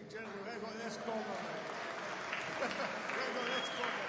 Gentlemen, we've got this cover, mate. We've got this cover.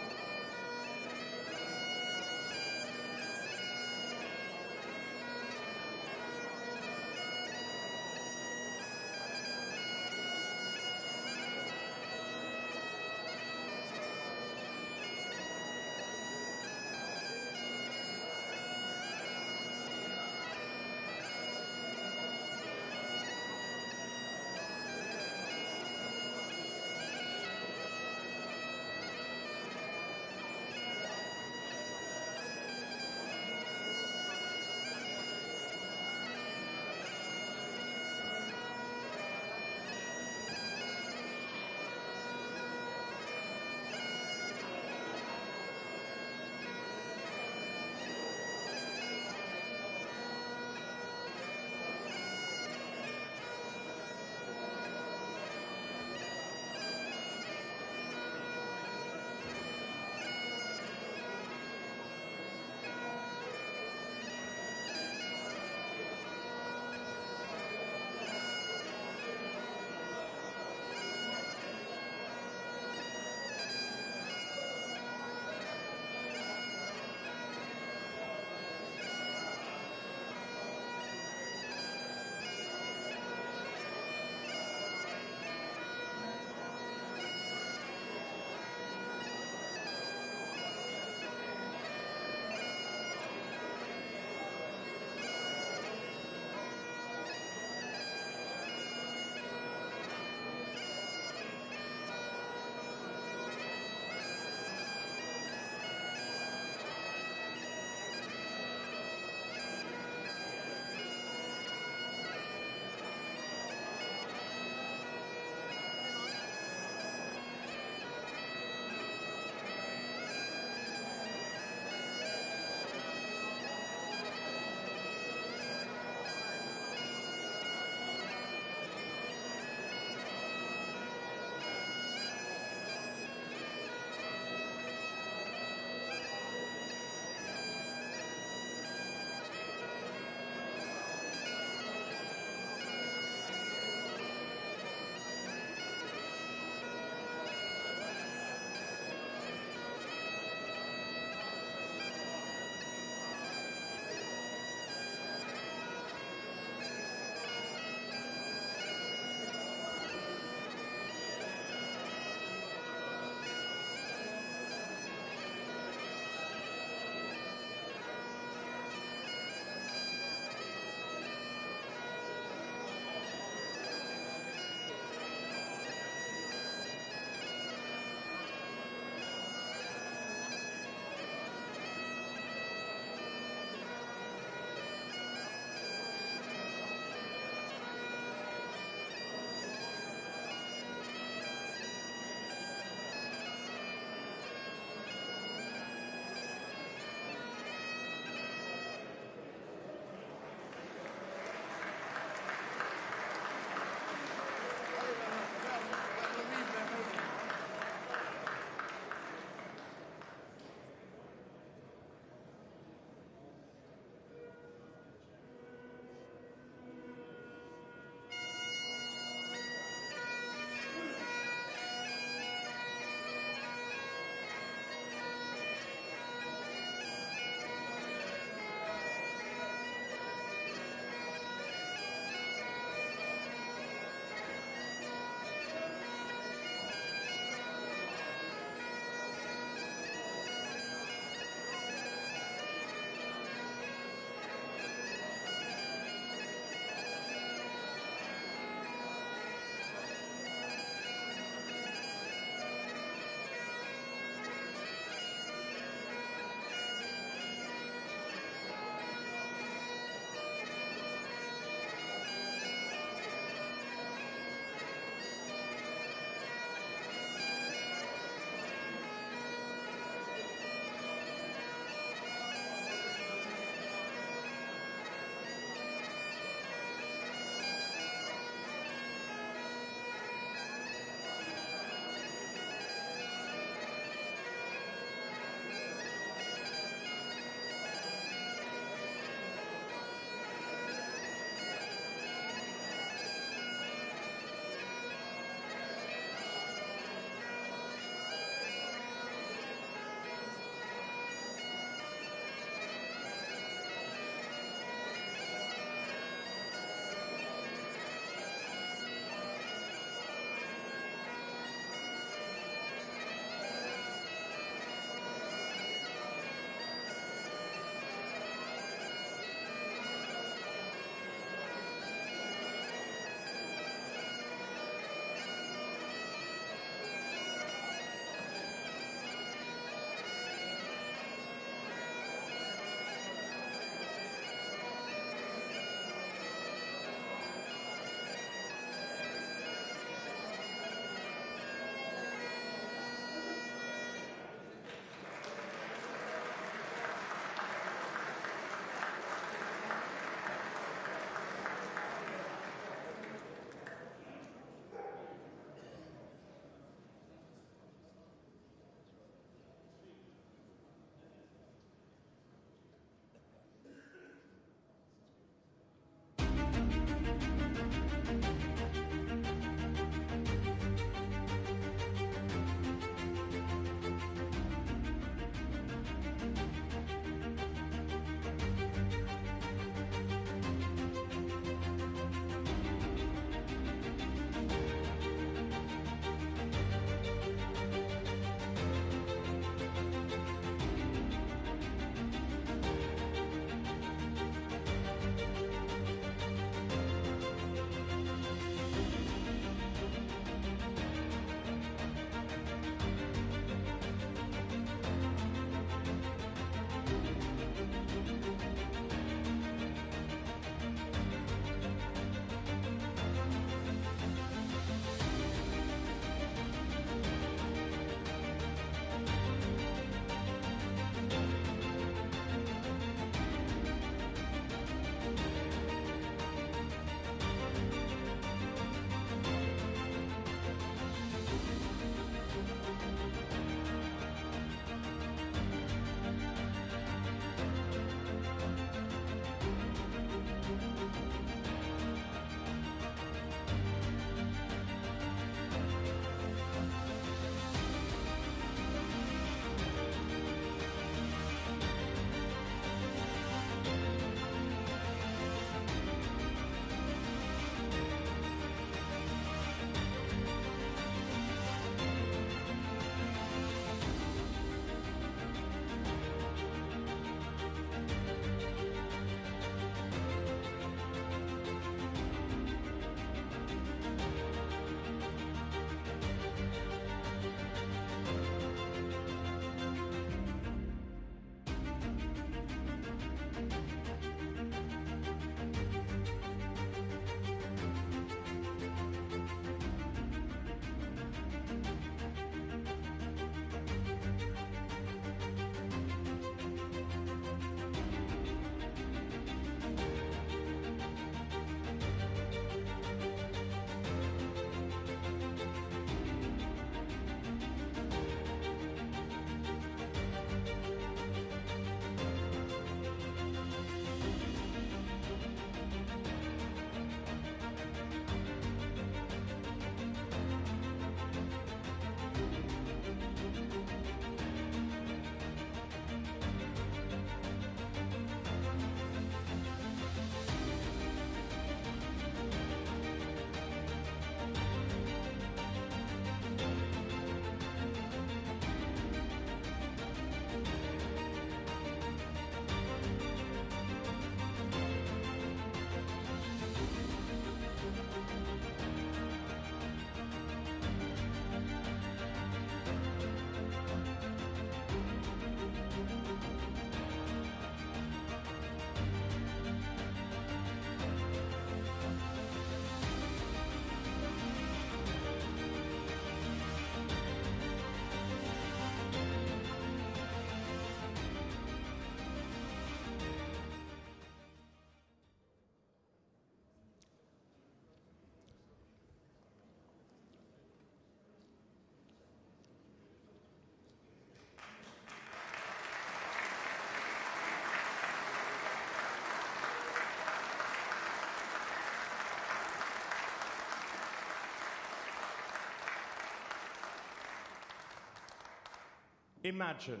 Imagine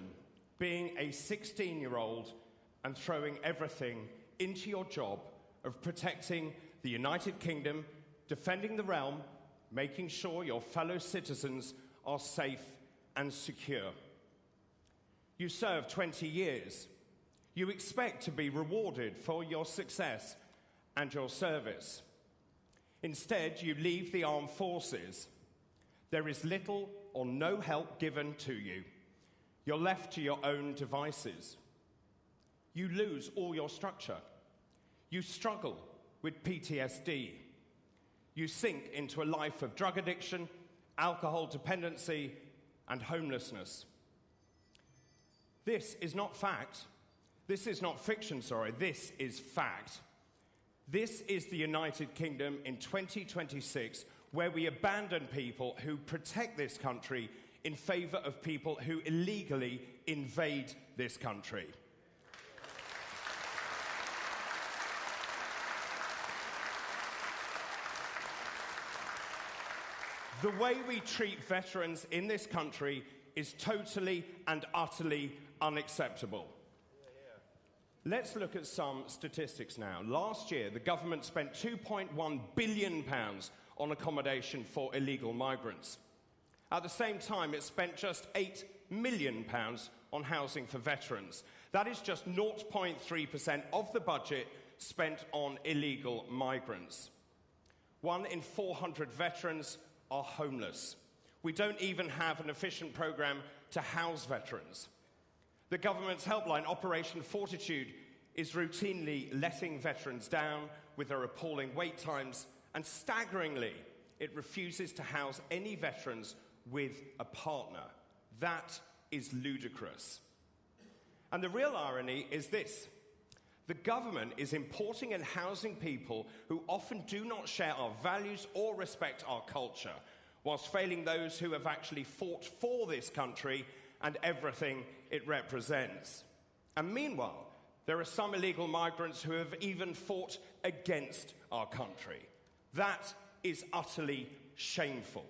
being a 16-year-old and throwing everything into your job of protecting the United Kingdom, defending the realm, making sure your fellow citizens are safe and secure. You serve 20 years. You expect to be rewarded for your success and your service. Instead, you leave the armed forces. There is little or no help given to you. You're left to your own devices. You lose all your structure. You struggle with PTSD. You sink into a life of drug addiction, alcohol dependency, and homelessness. This is not fact. This is not fiction, sorry. This is fact. This is the United Kingdom in 2026, where we abandon people who protect this country in favour of people who illegally invade this country. The way we treat veterans in this country is totally and utterly unacceptable. Let's look at some statistics now. Last year, the government spent £2.1 billion on accommodation for illegal migrants. At the same time, it spent just £8 million on housing for veterans. That is just 0.3% of the budget spent on illegal migrants. 1 in 400 veterans are homeless. We don't even have an efficient programme to house veterans. The government's helpline, Operation Fortitude, is routinely letting veterans down with their appalling wait times, and staggeringly, it refuses to house any veterans with a partner. That is ludicrous. And the real irony is this. The government is importing and housing people who often do not share our values or respect our culture, whilst failing those who have actually fought for this country and everything it represents. And meanwhile, there are some illegal migrants who have even fought against our country. That is utterly shameful.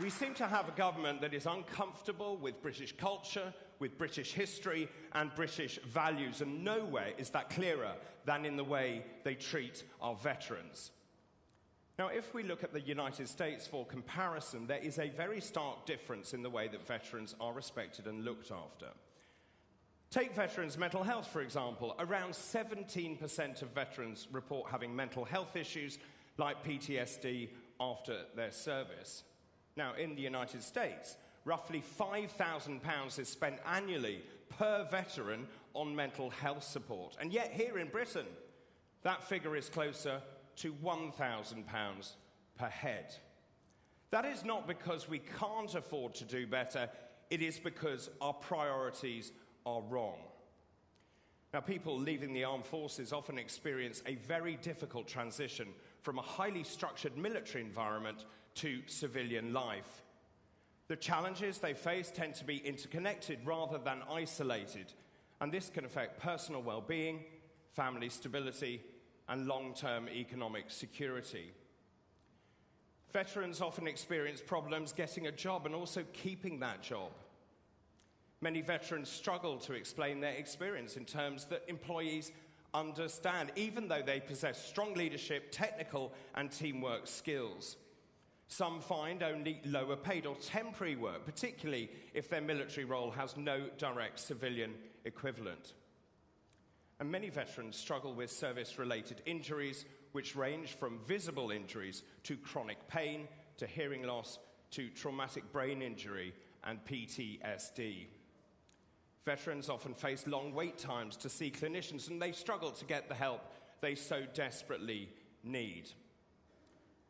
We seem to have a government that is uncomfortable with British culture, with British history and British values, and nowhere is that clearer than in the way they treat our veterans. Now, if we look at the United States for comparison, there is a very stark difference in the way that veterans are respected and looked after. Take veterans' mental health, for example. Around 17% of veterans report having mental health issues like PTSD after their service. Now, in the United States, roughly £5,000 is spent annually per veteran on mental health support. And yet here in Britain, that figure is closer to £1,000 per head. That is not because we can't afford to do better, it is because our priorities are wrong. Now, people leaving the armed forces often experience a very difficult transition from a highly structured military environment to civilian life. The challenges they face tend to be interconnected rather than isolated, and this can affect personal well-being, family stability, and long-term economic security. Veterans often experience problems getting a job and also keeping that job. Many veterans struggle to explain their experience in terms that employees understand, even though they possess strong leadership, technical, and teamwork skills. Some find only lower paid or temporary work, particularly if their military role has no direct civilian equivalent. And many veterans struggle with service-related injuries, which range from visible injuries to chronic pain, to hearing loss, to traumatic brain injury and PTSD. Veterans often face long wait times to see clinicians, and they struggle to get the help they so desperately need.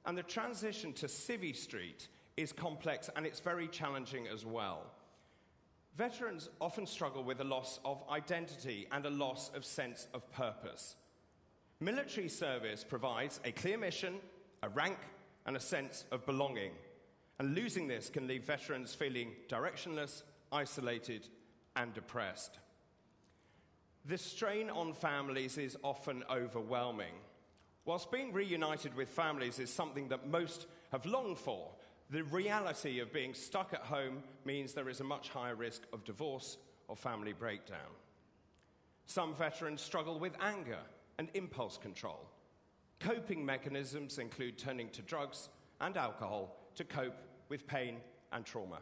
And the transition to Civvy Street is complex, and it's very challenging as well. Veterans often struggle with a loss of identity and a loss of sense of purpose. Military service provides a clear mission, a rank, and a sense of belonging. And losing this can leave veterans feeling directionless, isolated, and depressed. The strain on families is often overwhelming. Whilst being reunited with families is something that most have longed for, the reality of being stuck at home means there is a much higher risk of divorce or family breakdown. Some veterans struggle with anger and impulse control. Coping mechanisms include turning to drugs and alcohol to cope with pain and trauma.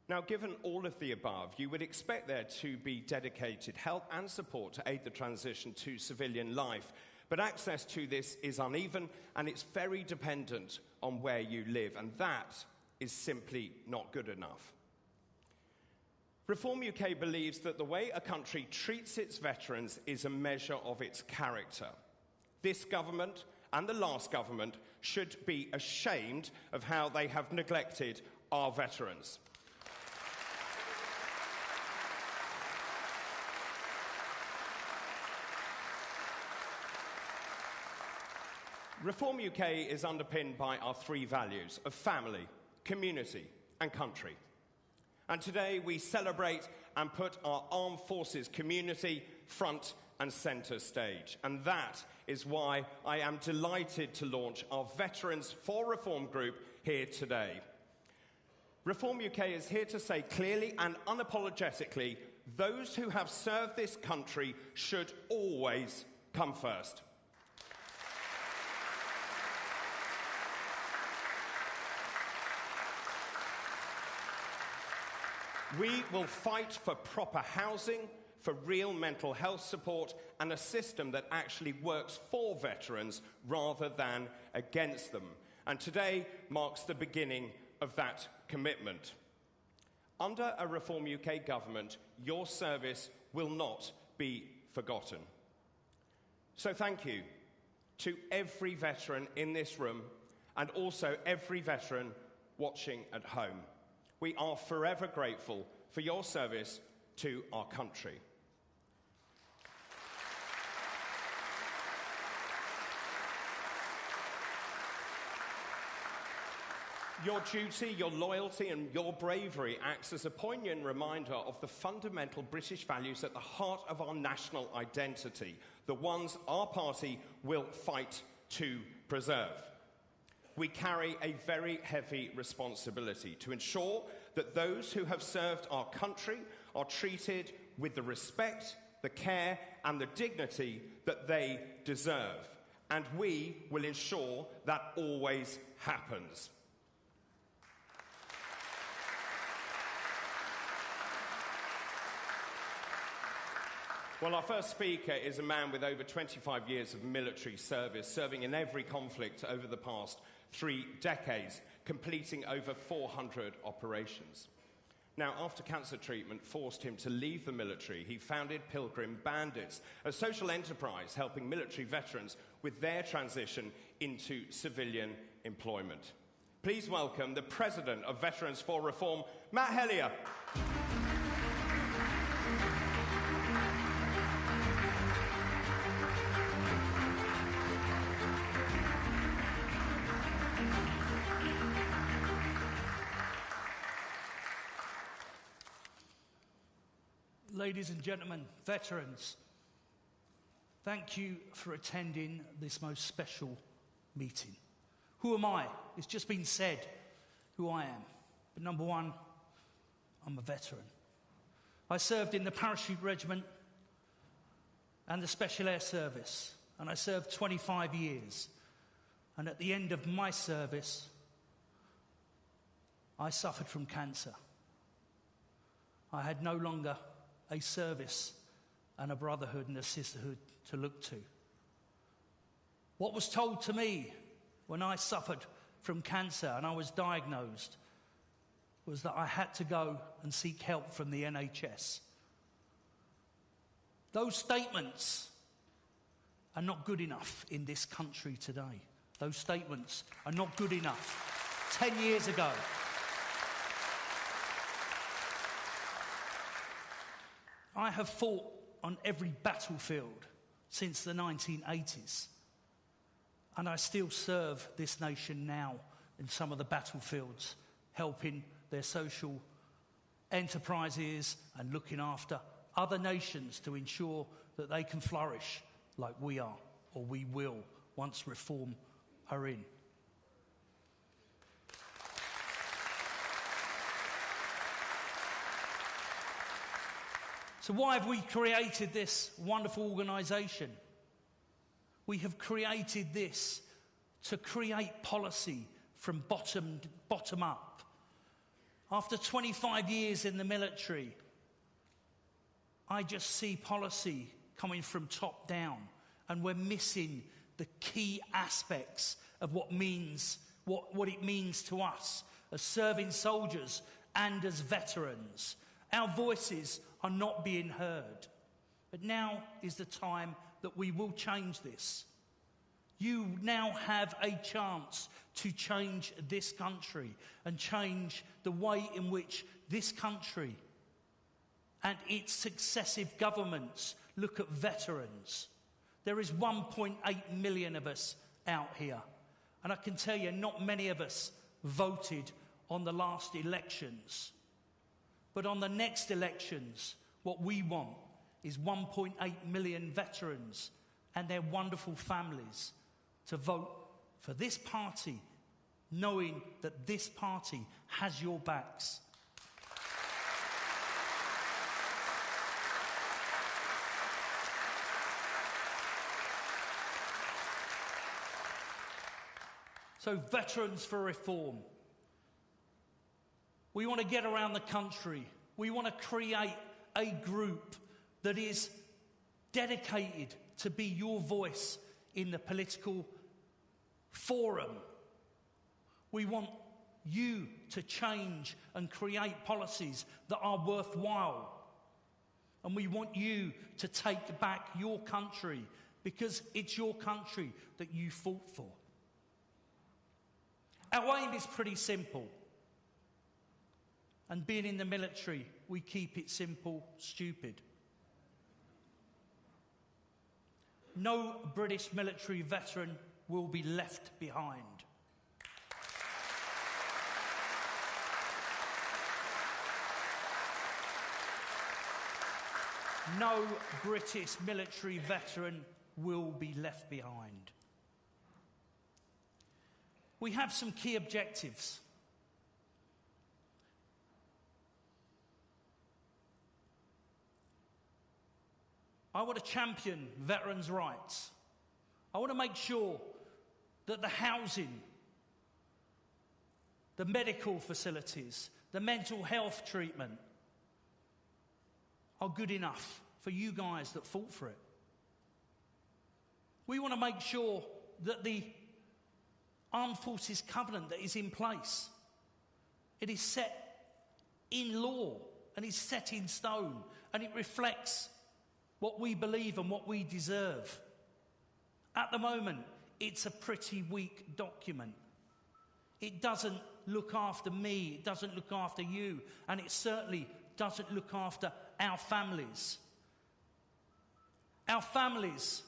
Now, given all of the above, you would expect there to be dedicated help and support to aid the transition to civilian life. But access to this is uneven, and it's very dependent on where you live, and that is simply not good enough. Reform UK believes that the way a country treats its veterans is a measure of its character. This government and the last government should be ashamed of how they have neglected our veterans. Reform UK is underpinned by our three values of family, community, and country. And today we celebrate and put our armed forces community front and centre stage. And that is why I am delighted to launch our Veterans for Reform group here today. Reform UK is here to say clearly and unapologetically, those who have served this country should always come first. We will fight for proper housing, for real mental health support, and a system that actually works for veterans rather than against them. And today marks the beginning of that commitment. Under a Reform UK government, your service will not be forgotten. So thank you to every veteran in this room and also every veteran watching at home. We are forever grateful for your service to our country. Your duty, your loyalty and your bravery acts as a poignant reminder of the fundamental British values at the heart of our national identity, the ones our party will fight to preserve. We carry a very heavy responsibility to ensure that those who have served our country are treated with the respect, the care and the dignity that they deserve. And we will ensure that always happens. Well, our first speaker is a man with over 25 years of military service, serving in every conflict over the past 3 decades, completing over 400 operations. Now, after cancer treatment forced him to leave the military, he founded Pilgrim Bandits, a social enterprise helping military veterans with their transition into civilian employment. Please welcome the President of Veterans for Reform, Matt Helier. Ladies and gentlemen, veterans, thank you for attending this most special meeting. Who am I? It's just been said who I am. But number one, I'm a veteran. I served in the Parachute Regiment and the Special Air Service, and I served 25 years. And at the end of my service, I suffered from cancer. I had no longer a service and a brotherhood and a sisterhood to look to. What was told to me when I suffered from cancer and I was diagnosed was that I had to go and seek help from the NHS. Those statements are not good enough in this country today. Those statements are not good enough. 10 years ago, I have fought on every battlefield since the 1980s, and I still serve this nation now in some of the battlefields, helping their social enterprises and looking after other nations to ensure that they can flourish like we are, or we will, once reform are in. So why have we created this wonderful organisation? We have created this to create policy from bottom up. After 25 years in the military, I just see policy coming from top down, and we're missing the key aspects of what it means to us as serving soldiers and as veterans. Our voices are not being heard. But now is the time that we will change this. You now have a chance to change this country and change the way in which this country and its successive governments look at veterans. There is 1.8 million of us out here. And I can tell you, not many of us voted on the last elections. But on the next elections, what we want is 1.8 million veterans and their wonderful families to vote for this party, knowing that this party has your backs. So, Veterans for Reform. We want to get around the country. We want to create a group that is dedicated to be your voice in the political forum. We want you to change and create policies that are worthwhile. And we want you to take back your country, because it's your country that you fought for. Our aim is pretty simple. And being in the military, we keep it simple, stupid. No British military veteran will be left behind. No British military veteran will be left behind. We have some key objectives. I want to champion veterans' rights. I want to make sure that the housing, the medical facilities, the mental health treatment are good enough for you guys that fought for it. We want to make sure that the Armed Forces Covenant that is in place, it is set in law and is set in stone, and it reflects what we believe and what we deserve. At the moment, it's a pretty weak document. It doesn't look after me, it doesn't look after you, and it certainly doesn't look after our families. Our families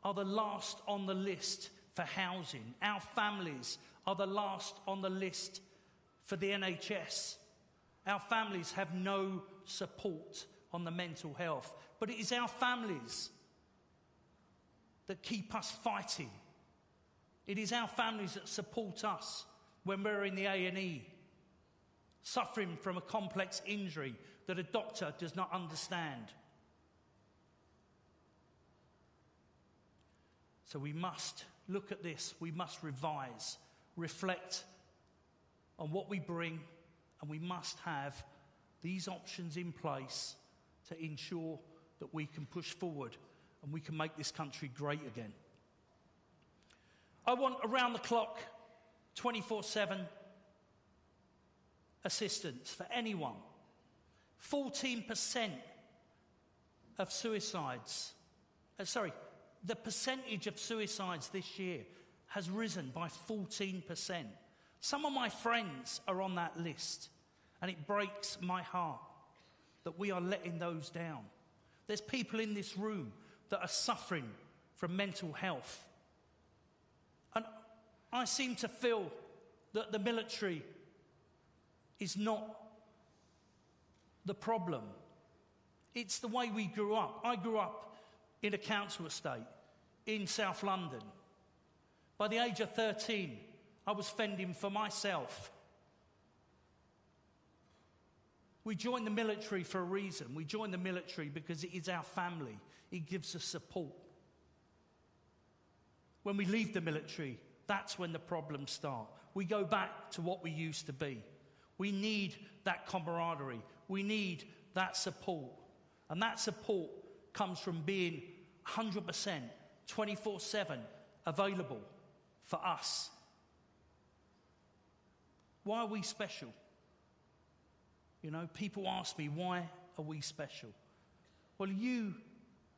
are the last on the list for housing. Our families are the last on the list for the NHS. Our families have no support on the mental health. But it is our families that keep us fighting. It is our families that support us when we're in the A&E, suffering from a complex injury that a doctor does not understand. So we must look at this, we must revise, reflect on what we bring, and we must have these options in place to ensure that we can push forward and we can make this country great again. I want around-the-clock, 24/7 assistance for anyone. 14% of suicides, the percentage of suicides this year has risen by 14%. Some of my friends are on that list, and it breaks my heart that we are letting those down. There's people in this room that are suffering from mental health. And I seem to feel that the military is not the problem. It's the way we grew up. I grew up in a council estate in South London. By the age of 13, I was fending for myself. We joined the military for a reason. We joined the military because it is our family. It gives us support. When we leave the military, that's when the problems start. We go back to what we used to be. We need that camaraderie. We need that support. And that support comes from being 100%, 24/7 available for us. Why are we special? You know, people ask me, why are we special? Well, you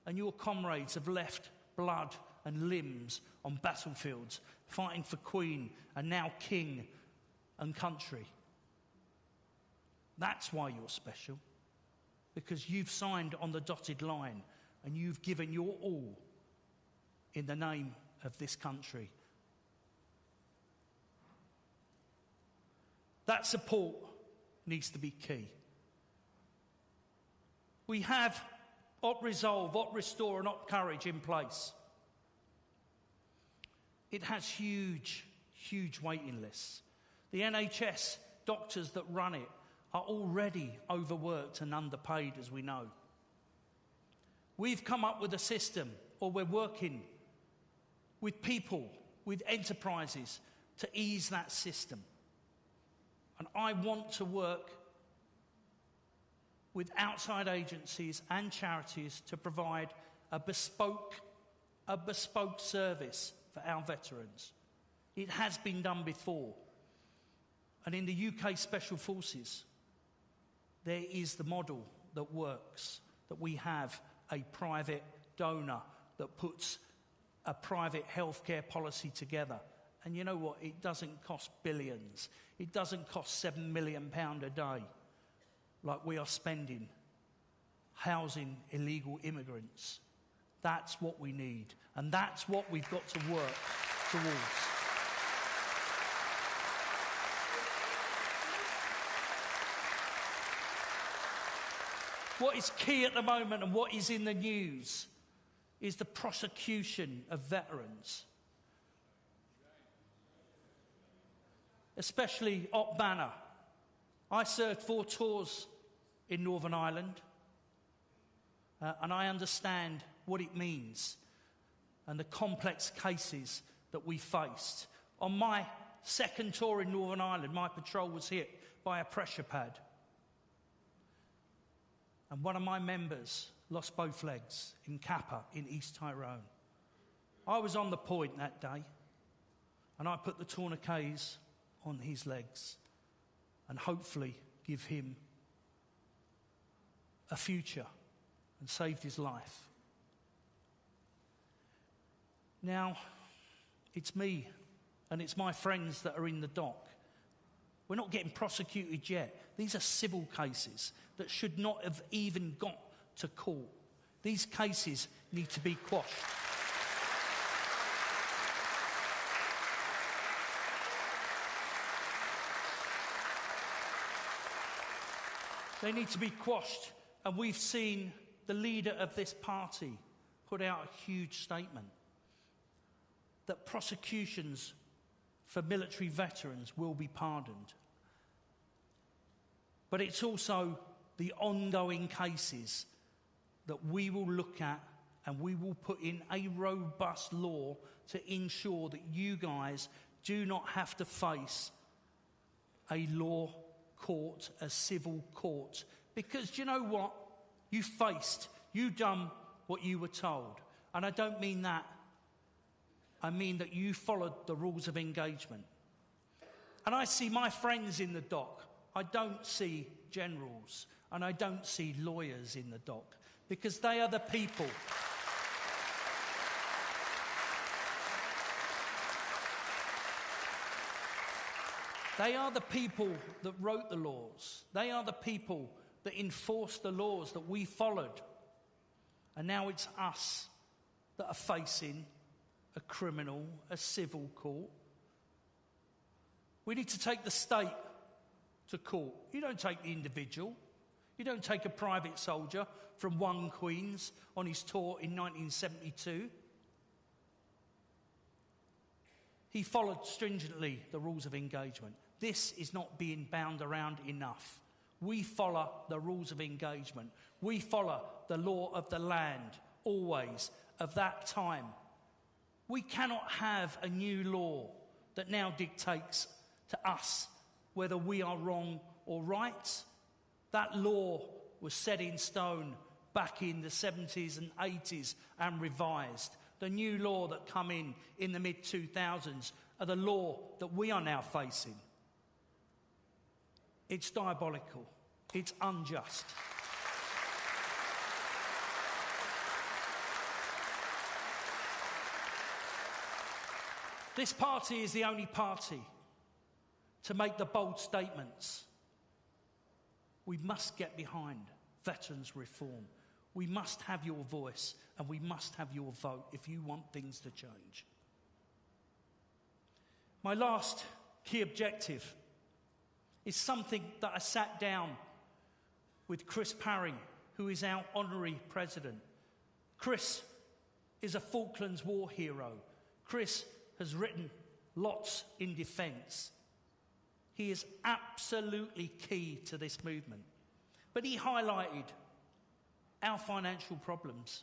and your comrades have left blood and limbs on battlefields, fighting for Queen and now King and country. That's why you're special, because you've signed on the dotted line and you've given your all in the name of this country. That support needs to be key. We have Op Resolve, Op Restore and Op Courage in place. It has huge, huge waiting lists. The NHS doctors that run it are already overworked and underpaid, as we know. We've come up with a system, or we're working with people, with enterprises, to ease that system. And I want to work with outside agencies and charities to provide a bespoke service for our veterans. It has been done before. And in the UK Special Forces, there is the model that works, that we have a private donor that puts a private healthcare policy together. And you know what? It doesn't cost billions. It doesn't cost £7 million a day like we are spending housing illegal immigrants. That's what we need. And that's what we've got to work towards. What is key at the moment and what is in the news is the prosecution of veterans. Especially Op Banner. I served 4 tours in Northern Ireland, and I understand what it means and the complex cases that we faced. On my second tour in Northern Ireland, my patrol was hit by a pressure pad. And one of my members lost both legs in Kappa in East Tyrone. I was on the point that day, and I put the tourniquets on his legs and hopefully give him a future and saved his life. Now, it's me and it's my friends that are in the dock. We're not getting prosecuted yet. These are civil cases that should not have even got to court. These cases need to be quashed. They need to be quashed, and we've seen the leader of this party put out a huge statement that prosecutions for military veterans will be pardoned. But it's also the ongoing cases that we will look at, and we will put in a robust law to ensure that you guys do not have to face a law court, a civil court. Because do you know what? You done what you were told. And I don't mean that. I mean that you followed the rules of engagement. And I see my friends in the dock. I don't see generals, and I don't see lawyers in the dock, because they are the people. They are the people that wrote the laws. They are the people that enforced the laws that we followed. And now it's us that are facing a criminal, a civil court. We need to take the state to court. You don't take the individual. You don't take a private soldier from 1 Queen's on his tour in 1972. He followed stringently the rules of engagement. This is not being bound around enough. We follow the rules of engagement. We follow the law of the land, always, of that time. We cannot have a new law that now dictates to us whether we are wrong or right. That law was set in stone back in the 70s and 80s and revised. The new law that come in the mid-2000s are the law that we are now facing. It's diabolical. It's unjust. This party is the only party to make the bold statements. We must get behind veterans reform. We must have your voice and we must have your vote if you want things to change. My last key objective is something that I sat down with Chris Parry who is our honorary president. Chris is a Falklands War hero. Chris has written lots in defence. He is absolutely key to this movement. But he highlighted our financial problems.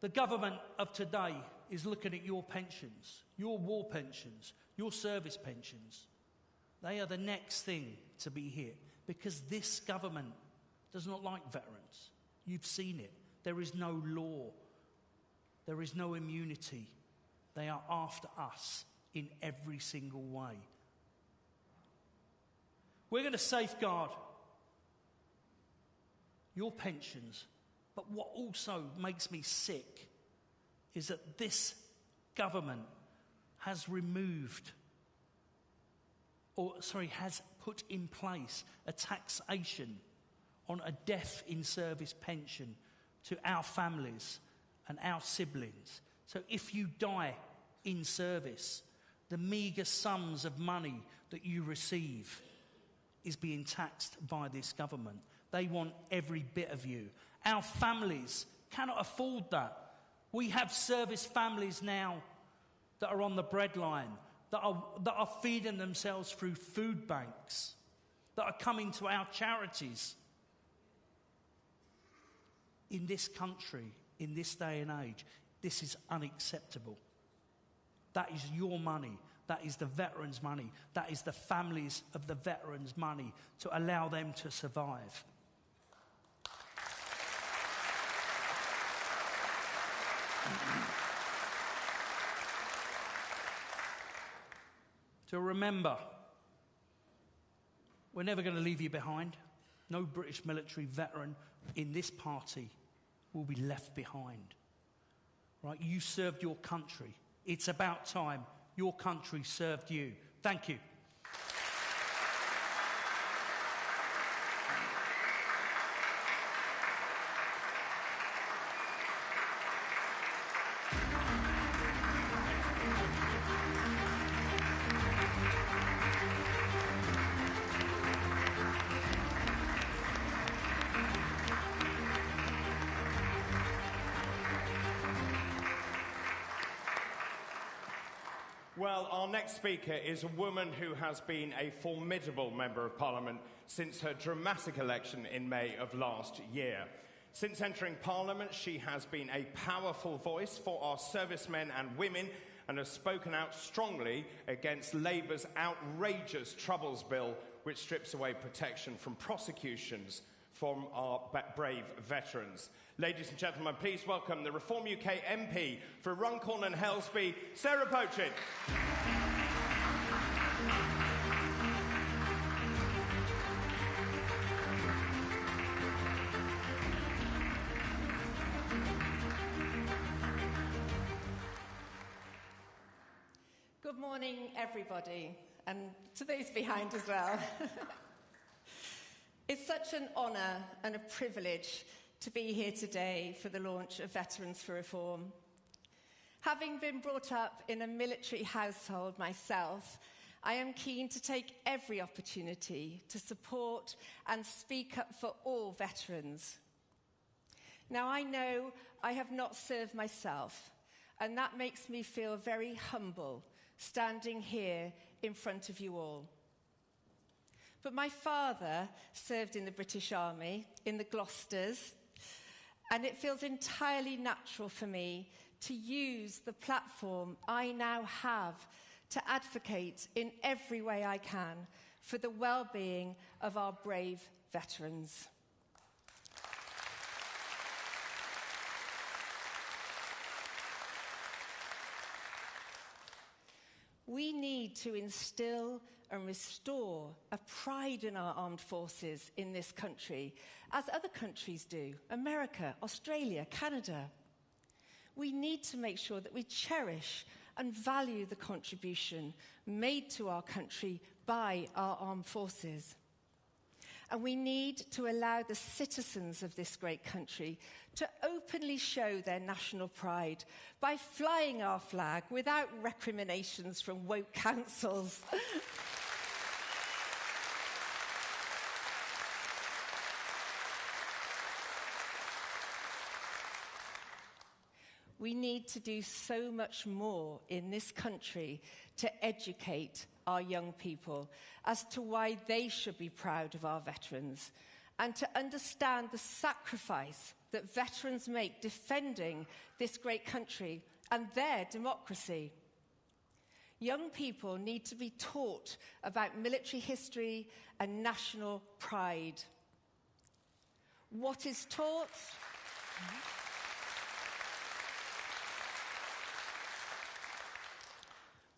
The government of today is looking at your pensions, your war pensions, your service pensions. They are the next thing to be hit because this government does not like veterans. You've seen it. There is no law. There is no immunity. They are after us in every single way. We're going to safeguard your pensions. But what also makes me sick is that this government has has put in place a taxation on a death in service pension to our families and our siblings. So if you die in service, the meagre sums of money that you receive is being taxed by this government. They want every bit of you. Our families cannot afford that. We have service families now that are on the breadline, that are feeding themselves through food banks, that are coming to our charities. In this country, in this day and age, this is unacceptable. That is your money. That is the veterans' money. That is the families of the veterans' money to allow them to survive. To remember, we're never going to leave you behind. No British military veteran in this party will be left behind. Right? You served your country. It's about time your country served you. Thank you. Well, our next speaker is a woman who has been a formidable Member of Parliament since her dramatic election in May of last year. Since entering Parliament, she has been a powerful voice for our servicemen and women and has spoken out strongly against Labour's outrageous Troubles Bill, which strips away protection from prosecutions from our brave veterans. Ladies and gentlemen, please welcome the Reform UK MP for Runcorn and Helsby, Sarah Pochin. Good morning, everybody, and to those behind as well. It's such an honour and a privilege to be here today for the launch of Veterans for Reform. Having been brought up in a military household myself, I am keen to take every opportunity to support and speak up for all veterans. Now, I know I have not served myself, and that makes me feel very humble standing here in front of you all. But my father served in the British Army, in the Gloucesters, and it feels entirely natural for me to use the platform I now have to advocate in every way I can for the well-being of our brave veterans. We need to instill and restore a pride in our armed forces in this country, as other countries do, America, Australia, Canada. We need to make sure that we cherish and value the contribution made to our country by our armed forces. And we need to allow the citizens of this great country to openly show their national pride by flying our flag without recriminations from woke councils. we need to do so much more in this country to educate our young people as to why they should be proud of our veterans and to understand the sacrifice that veterans make defending this great country and their democracy. Young people need to be taught about military history and national pride. What is taught?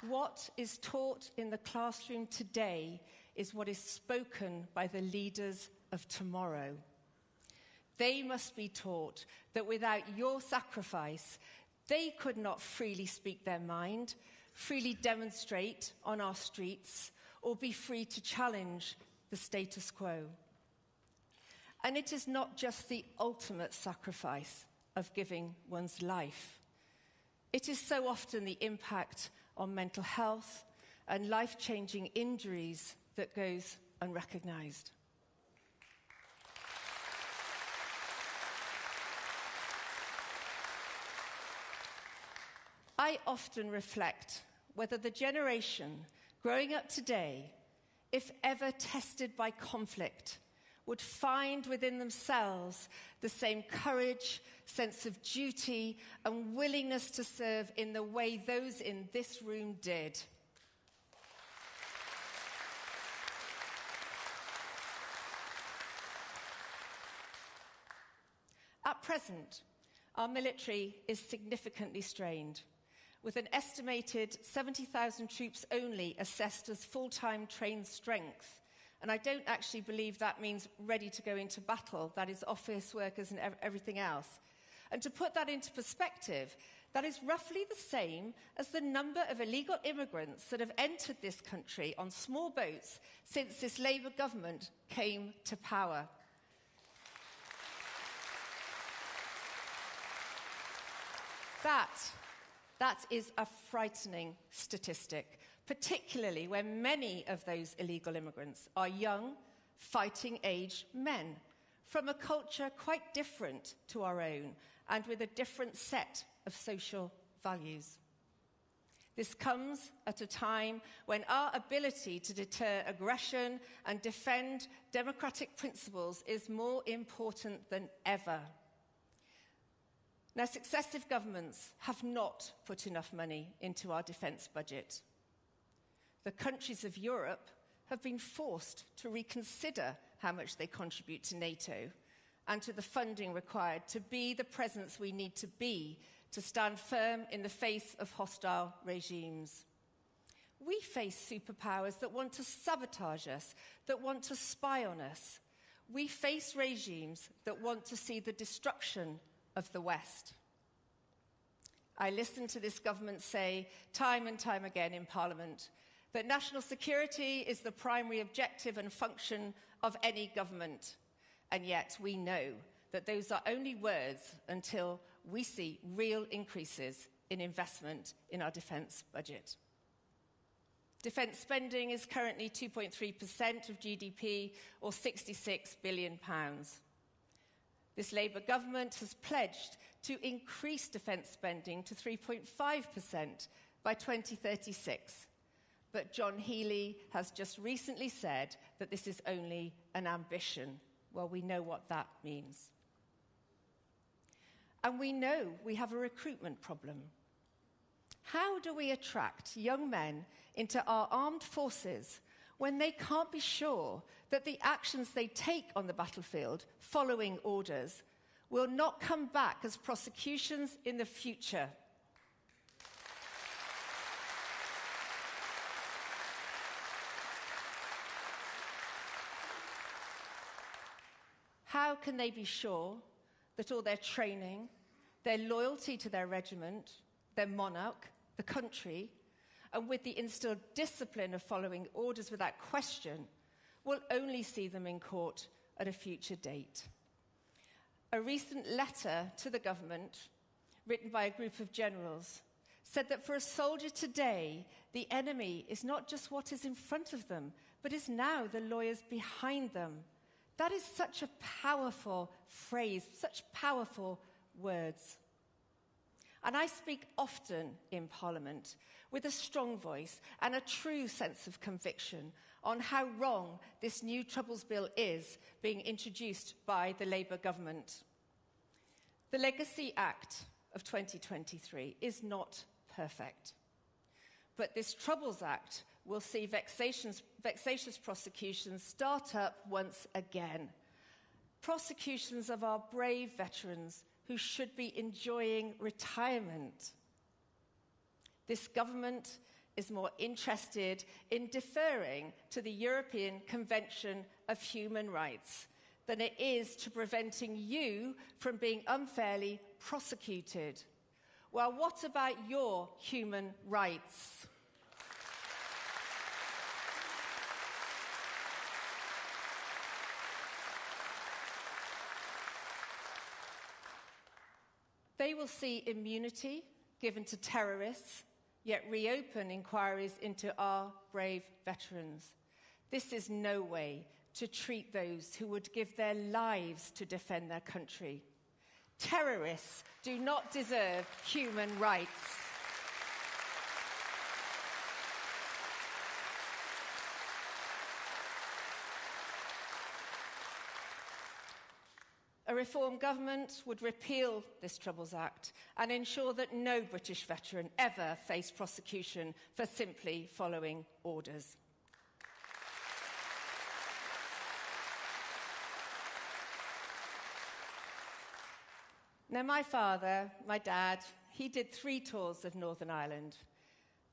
What is taught in the classroom today is what is spoken by the leaders of tomorrow. They must be taught that without your sacrifice, they could not freely speak their mind, freely demonstrate on our streets, or be free to challenge the status quo. And it is not just the ultimate sacrifice of giving one's life. It is so often the impact on mental health and life-changing injuries that goes unrecognised. I often reflect whether the generation growing up today, if ever tested by conflict, would find within themselves the same courage, sense of duty, and willingness to serve in the way those in this room did. At present, our military is significantly strained, with an estimated 70,000 troops only assessed as full-time trained strength. And I don't actually believe that means ready to go into battle. That is office workers and everything else. And to put that into perspective, that is roughly the same as the number of illegal immigrants that have entered this country on small boats since this Labour government came to power. That is a frightening statistic, particularly when many of those illegal immigrants are young, fighting-age men from a culture quite different to our own and with a different set of social values. This comes at a time when our ability to deter aggression and defend democratic principles is more important than ever. Now, successive governments have not put enough money into our defence budget. The countries of Europe have been forced to reconsider how much they contribute to NATO and to the funding required to be the presence we need to be to stand firm in the face of hostile regimes. We face superpowers that want to sabotage us, that want to spy on us. We face regimes that want to see the destruction of the West. I listen to this government say time and time again in Parliament that national security is the primary objective and function of any government. And yet we know that those are only words until we see real increases in investment in our defence budget. Defence spending is currently 2.3% of GDP, or £66 billion. This Labour government has pledged to increase defence spending to 3.5% by 2036. But John Helier has just recently said that this is only an ambition. Well, we know what that means. And we know we have a recruitment problem. How do we attract young men into our armed forces when they can't be sure that the actions they take on the battlefield, following orders, will not come back as prosecutions in the future? How can they be sure that all their training, their loyalty to their regiment, their monarch, the country, and with the instilled discipline of following orders without question, will only see them in court at a future date? A recent letter to the government, written by a group of generals, said that for a soldier today, the enemy is not just what is in front of them, but is now the lawyers behind them. That is such a powerful phrase, such powerful words. And I speak often in Parliament with a strong voice and a true sense of conviction on how wrong this new Troubles Bill is being introduced by the Labour government. The Legacy Act of 2023 is not perfect. But this Troubles Act will see vexatious prosecutions start up once again. Prosecutions of our brave veterans who should be enjoying retirement. This government is more interested in deferring to the European Convention of Human Rights than it is to preventing you from being unfairly prosecuted. Well, what about your human rights? They will see immunity given to terrorists, yet reopen inquiries into our brave veterans. This is no way to treat those who would give their lives to defend their country. Terrorists do not deserve human rights. A reform government would repeal this Troubles Act and ensure that no British veteran ever faced prosecution for simply following orders. Now, my father, my dad, he did 3 tours of Northern Ireland,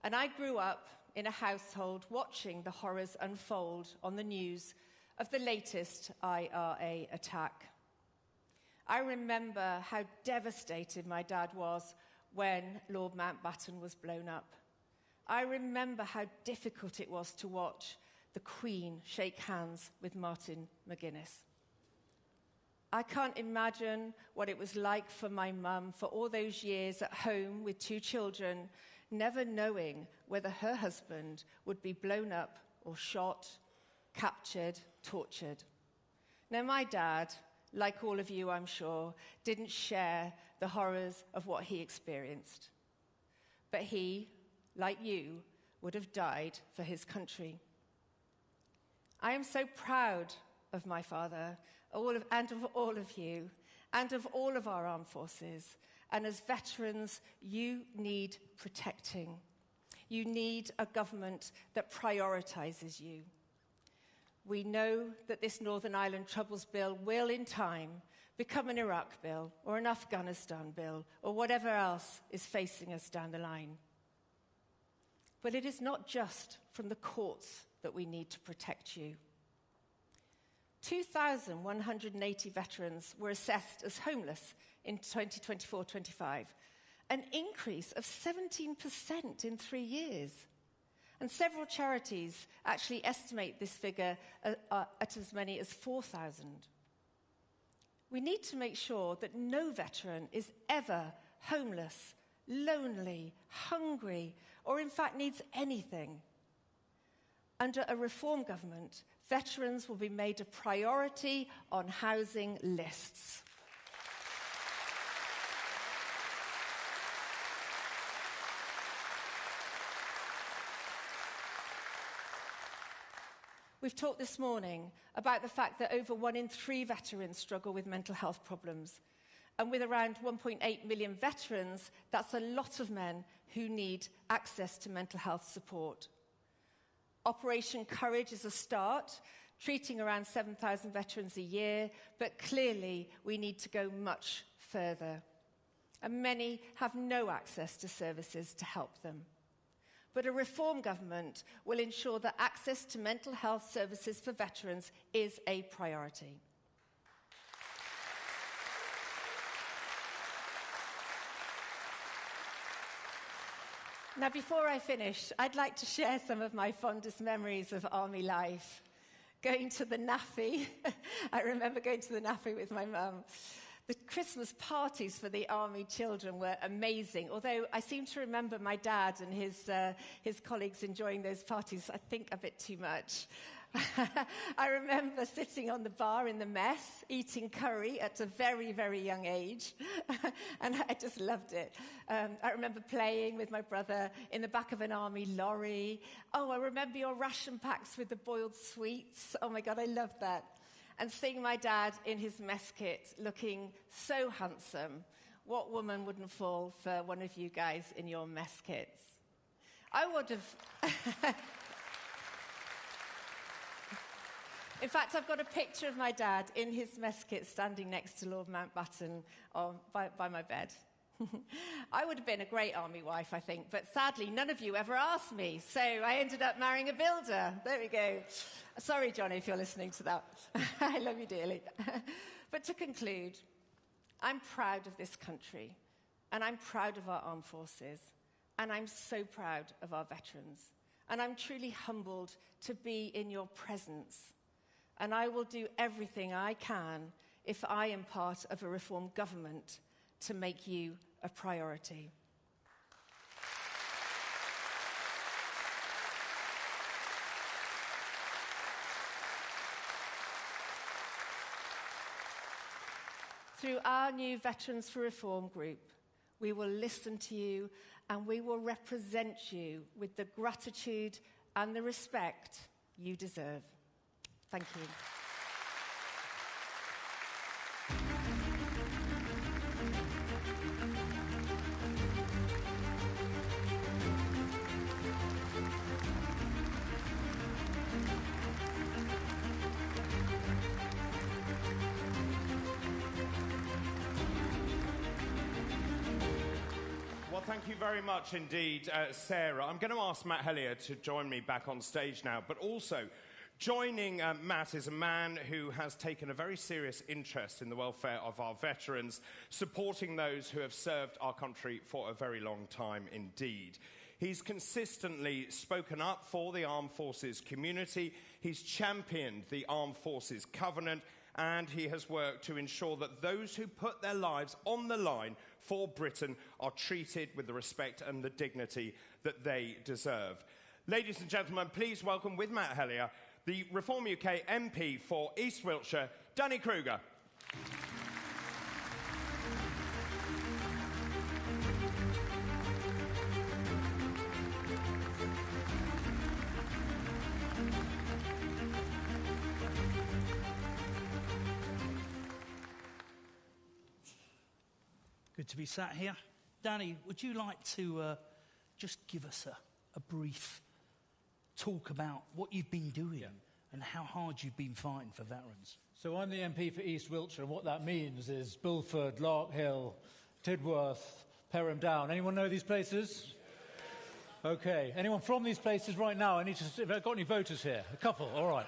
and I grew up in a household watching the horrors unfold on the news of the latest IRA attack. I remember how devastated my dad was when Lord Mountbatten was blown up. I remember how difficult it was to watch the Queen shake hands with Martin McGuinness. I can't imagine what it was like for my mum for all those years at home with 2 children, never knowing whether her husband would be blown up or shot, captured, tortured. Now, my dad, like all of you, I'm sure, didn't share the horrors of what he experienced. But he, like you, would have died for his country. I am so proud of my father, and of all of you, and of all of our armed forces. And as veterans, you need protecting. You need a government that prioritises you. We know that this Northern Ireland Troubles Bill will, in time, become an Iraq bill or an Afghanistan bill or whatever else is facing us down the line. But it is not just from the courts that we need to protect you. 2,180 veterans were assessed as homeless in 2024-25, an increase of 17% in 3 years. And several charities actually estimate this figure at as many as 4,000. We need to make sure that no veteran is ever homeless, lonely, hungry, or in fact needs anything. Under a reform government, veterans will be made a priority on housing lists. We've talked this morning about the fact that over 1 in 3 veterans struggle with mental health problems. And with around 1.8 million veterans, that's a lot of men who need access to mental health support. Operation Courage is a start, treating around 7,000 veterans a year, but clearly we need to go much further. And many have no access to services to help them. But a reform government will ensure that access to mental health services for veterans is a priority. Now, before I finish, I'd like to share some of my fondest memories of army life. Going to the NAFI. I remember going to the NAFI with my mum. The Christmas parties for the army children were amazing, although I seem to remember my dad and his colleagues enjoying those parties, I think, a bit too much. I remember sitting on the bar in the mess, eating curry at a very, very young age, and I just loved it. I remember playing with my brother in the back of an army lorry. Oh, I remember your ration packs with the boiled sweets. Oh my God, I loved that. And seeing my dad in his mess kit looking so handsome. What woman wouldn't fall for one of you guys in your mess kits? I would have... In fact, I've got a picture of my dad in his mess kit standing next to Lord Mountbatten by my bed. I would have been a great army wife, I think, but sadly, none of you ever asked me, so I ended up marrying a builder. There we go. Sorry, Johnny, if you're listening to that. I love you dearly. But to conclude, I'm proud of this country, and I'm proud of our armed forces, and I'm so proud of our veterans, and I'm truly humbled to be in your presence. And I will do everything I can, if I am part of a reformed government, to make you a priority. Through our new Veterans for Reform group, we will listen to you and we will represent you with the gratitude and the respect you deserve. Thank you. Well, thank you very much indeed, Sarah. I'm going to ask Matt Helier to join me back on stage now, but also joining Matt is a man who has taken a very serious interest in the welfare of our veterans, supporting those who have served our country for a very long time indeed. He's consistently spoken up for the armed forces community, he's championed the Armed Forces Covenant, and he has worked to ensure that those who put their lives on the line for Britain are treated with the respect and the dignity that they deserve. Ladies and gentlemen, please welcome with Matt Helier the Reform UK MP for East Wiltshire, Danny Kruger. Good to be sat here. Danny, would you like to just give us a brief talk about what you've been doing and how hard you've been fighting for veterans? So I'm the MP for East Wiltshire, and what that means is Bulford, Larkhill, Tidworth, Perham Down. Anyone know these places? Okay. Anyone from these places right now? Have I got any voters here? A couple, all right.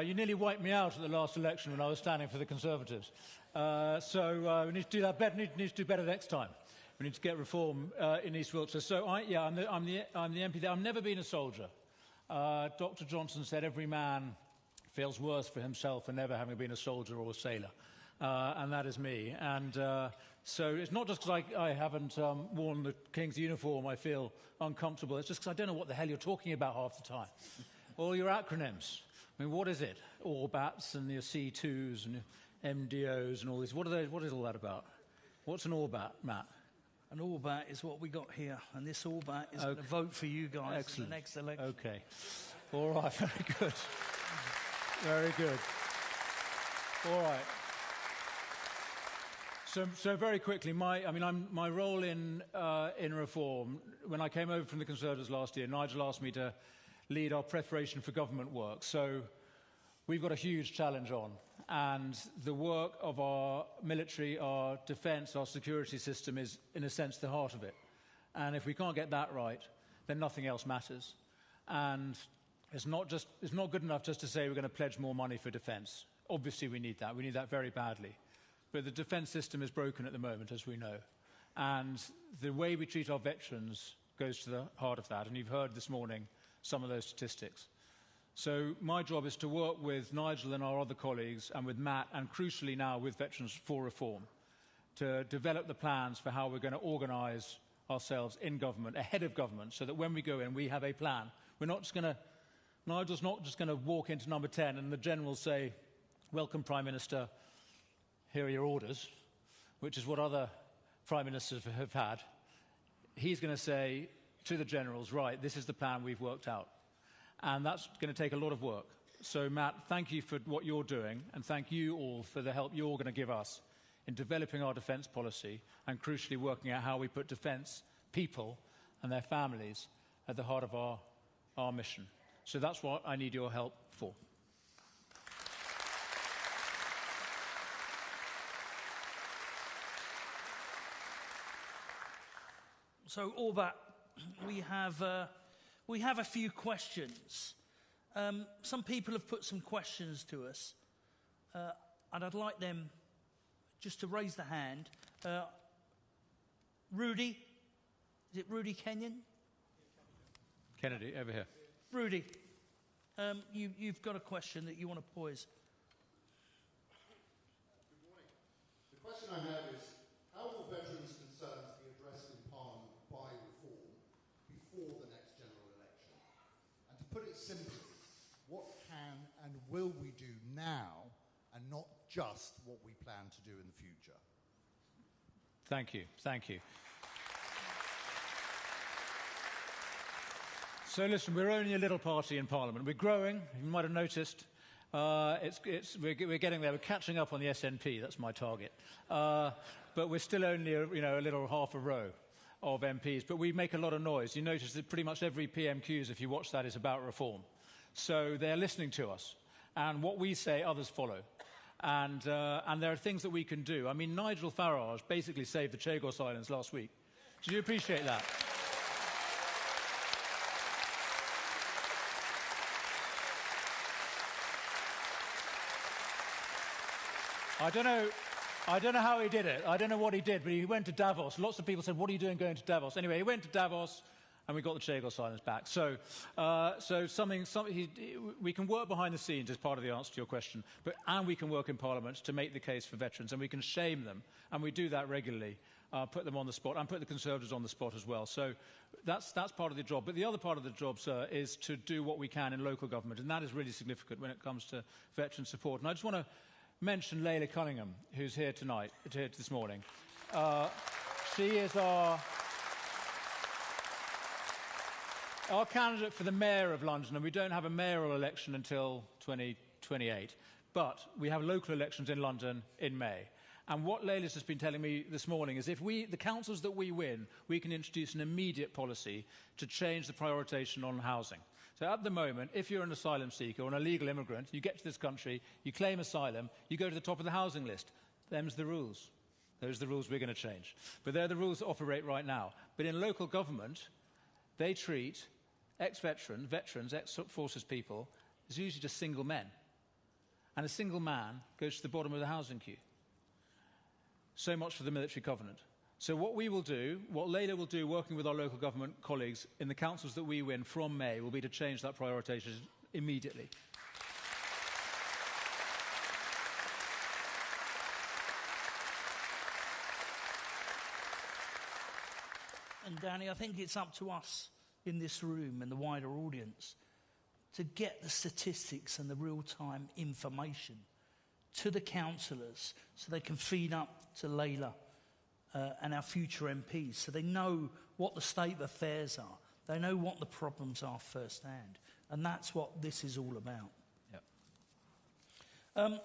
You nearly wiped me out at the last election when I was standing for the Conservatives. So we need to do that better. We need to do better next time. We need to get reform in East Wiltshire. So I'm the MP there. I've never been a soldier. Dr. Johnson said every man feels worse for himself for never having been a soldier or a sailor. And that is me. And so it's not just because I haven't worn the King's uniform I feel uncomfortable. It's just because I don't know what the hell you're talking about half the time. All your acronyms. I mean, what is it? Orbats and your C2s and MDOs and all this. What is all that about? What's an Orbat, Matt? An Orbat is what we got here, and this Orbat is going to vote for you guys Excellent. in the next election. Okay. All right, very good. Very good. All right. So very quickly, my role in reform, when I came over from the Conservatives last year, Nigel asked me to lead our preparation for government work. So we've got a huge challenge on. And the work of our military, our defence, our security system is, in a sense, the heart of it. And if we can't get that right, then nothing else matters. And it's not good enough just to say we're going to pledge more money for defence. Obviously, we need that. We need that very badly. But the defence system is broken at the moment, as we know. And the way we treat our veterans goes to the heart of that. And you've heard this morning some of those statistics. So my job is to work with Nigel and our other colleagues and with Matt, and crucially now with Veterans for Reform, to develop the plans for how we're going to organise ourselves in government, ahead of government, so that when we go in, we have a plan. We're not just going to Nigel's not just going to walk into number 10 and the generals say, "Welcome, Prime Minister, here are your orders," which is what other Prime Ministers have had. He's going to say to the generals, "Right, this is the plan we've worked out." And that's going to take a lot of work. So, Matt, thank you for what you're doing, and thank you all for the help you're going to give us in developing our defence policy and, crucially, working out how we put defence people and their families at the heart of our mission. So that's what I need your help for. So, Orbat, we have a few questions. Some people have put some questions to us, and I'd like them just to raise the hand. Rudy, is it Rudy Kenyon? Kennedy, over here. Rudy, you've got a question that you want to poise. Good morning. The question I have is, how will veterans' concerns be addressed in Parliament by reform before the next general election? And to put it simply, what can and will we do now and not just what we plan to do in the future? Thank you. Thank you. So listen, we're only a little party in Parliament. We're growing. You might have noticed. We're getting there. We're catching up on the SNP. That's my target. But we're still only a little half a row of MPs. But we make a lot of noise. You notice that pretty much every PMQs, if you watch that, is about reform. So they're listening to us. And what we say, others follow. And there are things that we can do. I mean, Nigel Farage basically saved the Chagos Islands last week. Do you appreciate that? I don't know how he did it. I don't know what he did, but he went to Davos. Lots of people said, "What are you doing going to Davos?" Anyway, he went to Davos, and we got the Chagos Islands back. So we can work behind the scenes as part of the answer to your question, and we can work in Parliament to make the case for veterans, and we can shame them, and we do that regularly, put them on the spot, and put the Conservatives on the spot as well. So that's part of the job. But the other part of the job, sir, is to do what we can in local government, and that is really significant when it comes to veteran support. And I just want to mention Leila Cunningham, who's here this morning. She is our candidate for the Mayor of London, and we don't have a mayoral election until 2028. But we have local elections in London in May. And what Leila's just been telling me this morning is if the councils that we win, we can introduce an immediate policy to change the prioritisation on housing. So at the moment, if you're an asylum seeker or an illegal immigrant, you get to this country, you claim asylum, you go to the top of the housing list. Them's the rules. Those are the rules we're going to change. But they're the rules that operate right now. But in local government, they treat veterans, ex-forces people, as usually just single men. And a single man goes to the bottom of the housing queue. So much for the military covenant. So what we will do, what Leila will do, working with our local government colleagues in the councils that we win from May, will be to change that prioritisation immediately. And Danny, I think it's up to us in this room and the wider audience to get the statistics and the real-time information to the councillors so they can feed up to Leila and our future MPs, so they know what the state of affairs are. They know what the problems are firsthand. And that's what this is all about. Yep.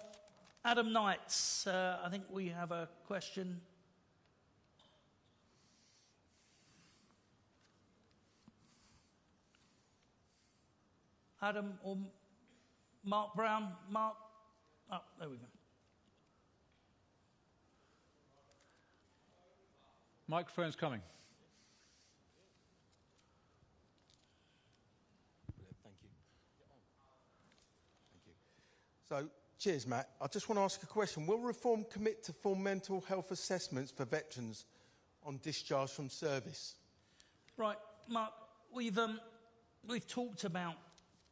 Adam Knights, I think we have a question. Adam or Mark Brown? Mark? Oh, there we go. Microphone's coming. Thank you. Thank you. So, cheers, Matt. I just want to ask a question. Will reform commit to full mental health assessments for veterans on discharge from service? Right, Mark, we've talked about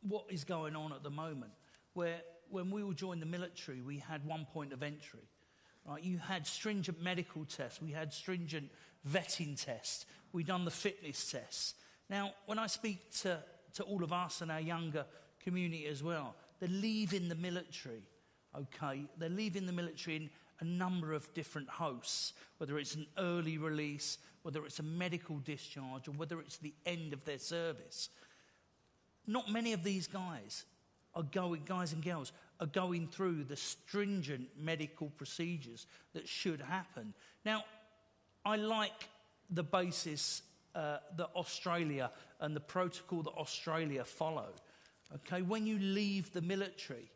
what is going on at the moment, where when we all joined the military, we had one point of entry. Right, you had stringent medical tests, we had stringent vetting tests, we done the fitness tests. Now, when I speak to all of us and our younger community as well. They're leaving the military, okay? They're leaving the military in a number of different hosts, whether it's an early release, whether it's a medical discharge, or whether it's the end of their service. Not many of these guys and girls, are going through the stringent medical procedures that should happen. Now, I like the basis that Australia and the protocol that Australia follow. Okay, when you leave the military,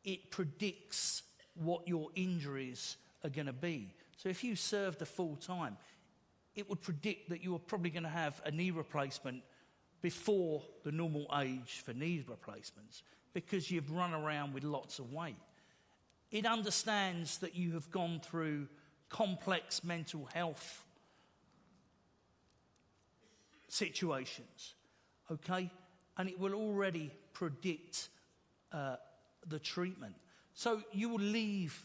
it predicts what your injuries are going to be. So if you served a full time, it would predict that you were probably going to have a knee replacement before the normal age for knee replacements, because you've run around with lots of weight. It understands that you have gone through complex mental health situations, okay? And it will already predict the treatment. So you will leave,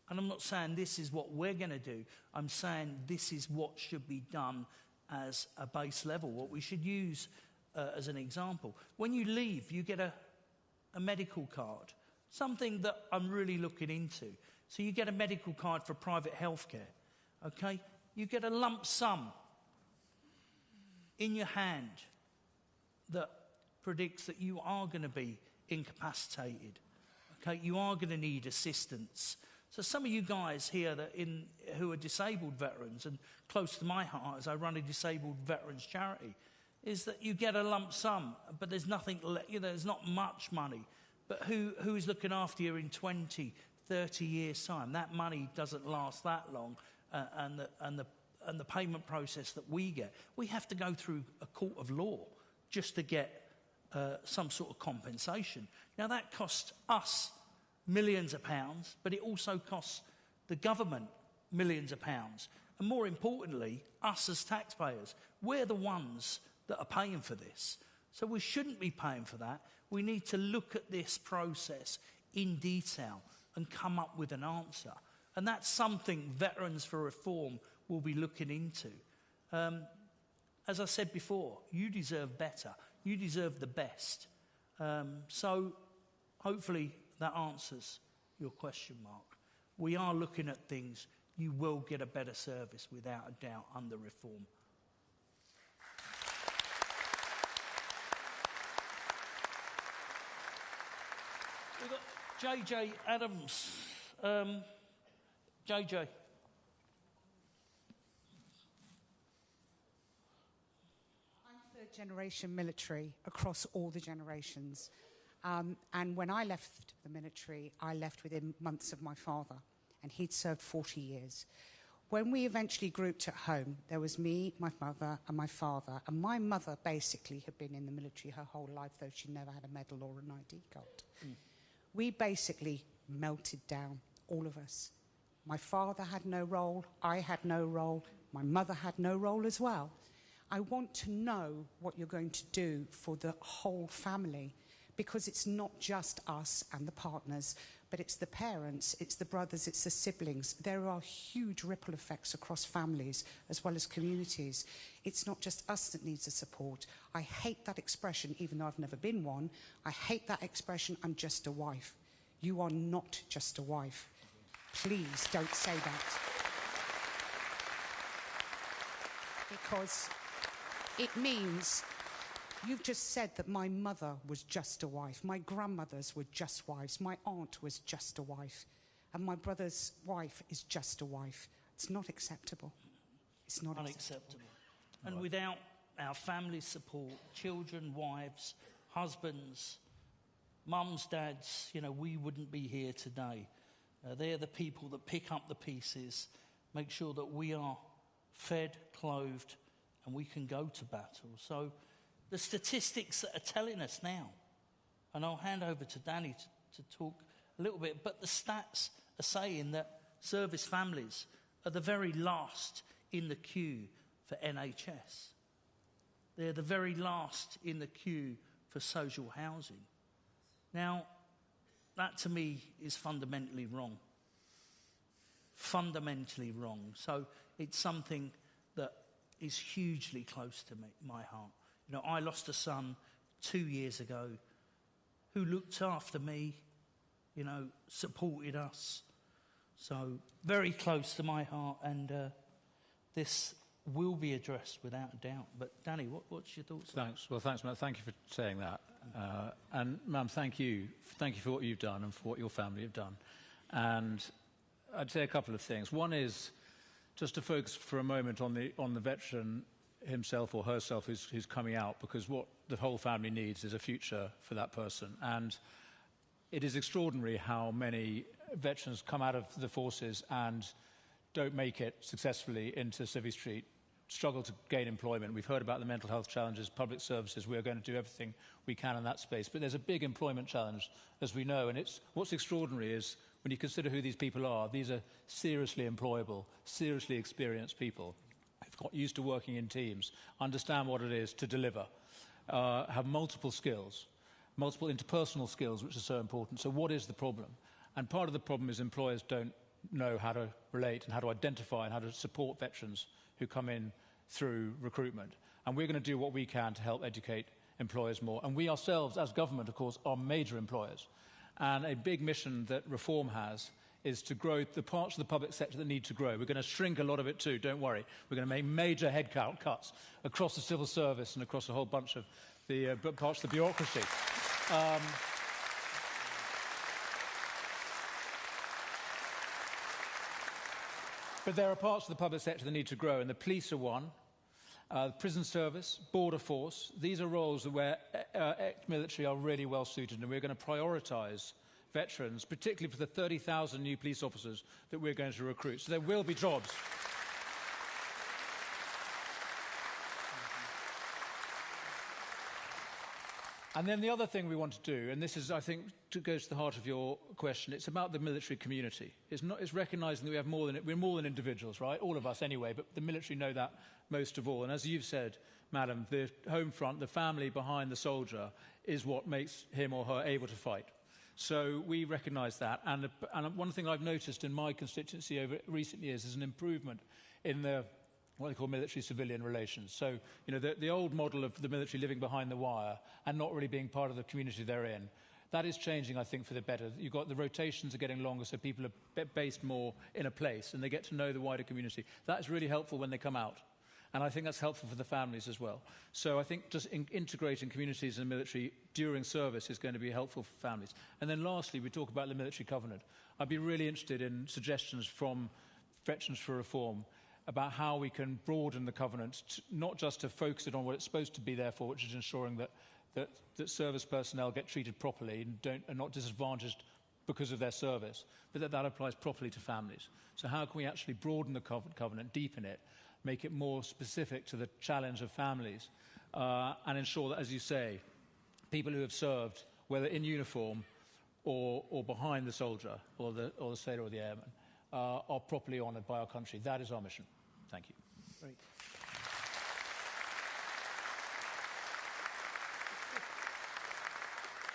and I'm not saying this is what we're going to do, I'm saying this is what should be done as a base level, what we should use as an example. When you leave, you get a medical card, something that I'm really looking into. So you get a medical card for private healthcare, okay? You get a lump sum in your hand that predicts that you are going to be incapacitated, okay? You are going to need assistance. So some of you guys here who are disabled veterans, and close to my heart as I run a disabled veterans charity, is that you get a lump sum, but there's nothing, there's not much money. But who is looking after you in 20, 30 years' time? That money doesn't last that long, and the payment process that we get, we have to go through a court of law just to get some sort of compensation. Now that costs us millions of pounds, but it also costs the government millions of pounds. And more importantly, us as taxpayers, we're the ones that are paying for this. So we shouldn't be paying for that. We need to look at this process in detail and come up with an answer. And that's something Veterans for Reform will be looking into. As I said before, you deserve better. You deserve the best. So hopefully that answers your question, Mark. We are looking at things. You will get a better service without a doubt under reform. We've got JJ Adams. JJ. I'm third-generation military across all the generations. And when I left the military, I left within months of my father, and he'd served 40 years. When we eventually grouped at home, there was me, my mother, and my father. And my mother basically had been in the military her whole life, though she never had a medal or an ID card. We basically melted down, all of us. My father had no role, I had no role, my mother had no role as well. I want to know what you're going to do for the whole family, because it's not just us and the partners, but it's the parents, it's the brothers, it's the siblings. There are huge ripple effects across families as well as communities. It's not just us that needs the support. I hate that expression, even though I've never been one. I hate that expression, I'm just a wife. You are not just a wife. Please don't say that. Because it means you've just said that my mother was just a wife. My grandmothers were just wives. My aunt was just a wife. And my brother's wife is just a wife. It's not acceptable. It's not unacceptable. And without our family support, children, wives, husbands, mums, dads, we wouldn't be here today. They're the people that pick up the pieces, make sure that we are fed, clothed, and we can go to battle. So the statistics that are telling us now, and I'll hand over to Danny to talk a little bit, but the stats are saying that service families are the very last in the queue for NHS. They're the very last in the queue for social housing. Now, that to me is fundamentally wrong. Fundamentally wrong. So it's something that is hugely close to my heart. I lost a son 2 years ago who looked after me, you know, supported us. So very close to my heart, and this will be addressed without a doubt. But Danny, what's your thoughts? Thanks. Well, thanks, Matt. Thank you for saying that. And, ma'am, thank you for what you've done and for what your family have done. And I'd say a couple of things. One is just to focus for a moment on the veteran himself or herself who's coming out, because what the whole family needs is a future for that person. And it is extraordinary how many veterans come out of the forces and don't make it successfully into Civvy Street, struggle to gain employment. We've heard about the mental health challenges, public services. We're going to do everything we can in that space. But there's a big employment challenge, as we know. And what's extraordinary is when you consider who these people are, these are seriously employable, seriously experienced people who've got used to working in teams, understand what it is to deliver, have multiple skills, multiple interpersonal skills, which are so important. So what is the problem? And part of the problem is employers don't know how to relate and how to identify and how to support veterans who come in through recruitment. And we're going to do what we can to help educate employers more. And we ourselves, as government, of course, are major employers. And a big mission that Reform has is to grow the parts of the public sector that need to grow. We're going to shrink a lot of it too, don't worry. We're going to make major headcount cuts across the civil service and across a whole bunch of the parts of the bureaucracy. But there are parts of the public sector that need to grow, and the police are one. The prison service, border force, these are roles where ex-military are really well suited, and we're going to prioritise veterans, particularly for the 30,000 new police officers that we're going to recruit. So there will be jobs. And then the other thing we want to do, and this is, I think, goes to the heart of your question, it's about the military community. It's recognising that we're more than individuals, right? All of us anyway, but the military know that most of all. And as you've said, madam, the home front, the family behind the soldier, is what makes him or her able to fight. So we recognise that. And one thing I've noticed in my constituency over recent years is an improvement in the what they call military-civilian relations. So, you know, the old model of the military living behind the wire and not really being part of the community they're in, that is changing, I think, for the better. You've got the rotations are getting longer, so people are based more in a place and they get to know the wider community. That is really helpful when they come out. And I think that's helpful for the families as well. So I think just integrating communities and military during service is going to be helpful for families. And then lastly, we talk about the military covenant. I'd be really interested in suggestions from Veterans for Reform about how we can broaden the covenant, not just to focus it on what it's supposed to be there for, which is ensuring that service personnel get treated properly and are not disadvantaged because of their service, but that applies properly to families. So how can we actually broaden the covenant, deepen it, make it more specific to the challenge of families, and ensure that, as you say, people who have served, whether in uniform or behind the soldier or the sailor or the airman, are properly honoured by our country. That is our mission. Thank you. Great.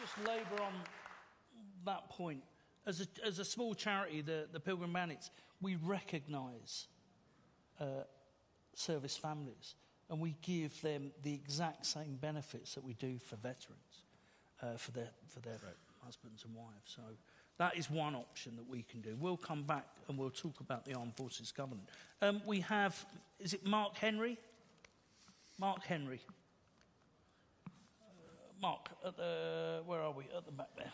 Just labour on that point. As a small charity, the Pilgrim Bandits, we recognise service families, and we give them the exact same benefits that we do for veterans, for their husbands and wives. So that is one option that we can do. We'll come back and we'll talk about the Armed Forces Covenant. We have, is it Mark Henry? Mark Henry. Mark, where are we? At the back there.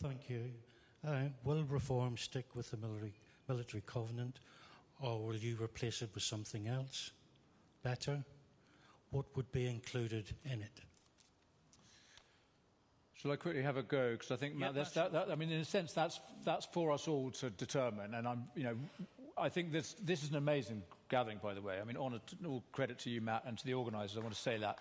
Thank you. Will Reform stick with the military covenant, or will you replace it with something else better? What would be included in it? Shall I quickly have a go? Because I think, Matt, I mean, in a sense, that's for us all to determine. And I think this is an amazing gathering, by the way. I mean, all credit to you, Matt, and to the organisers. I want to say that.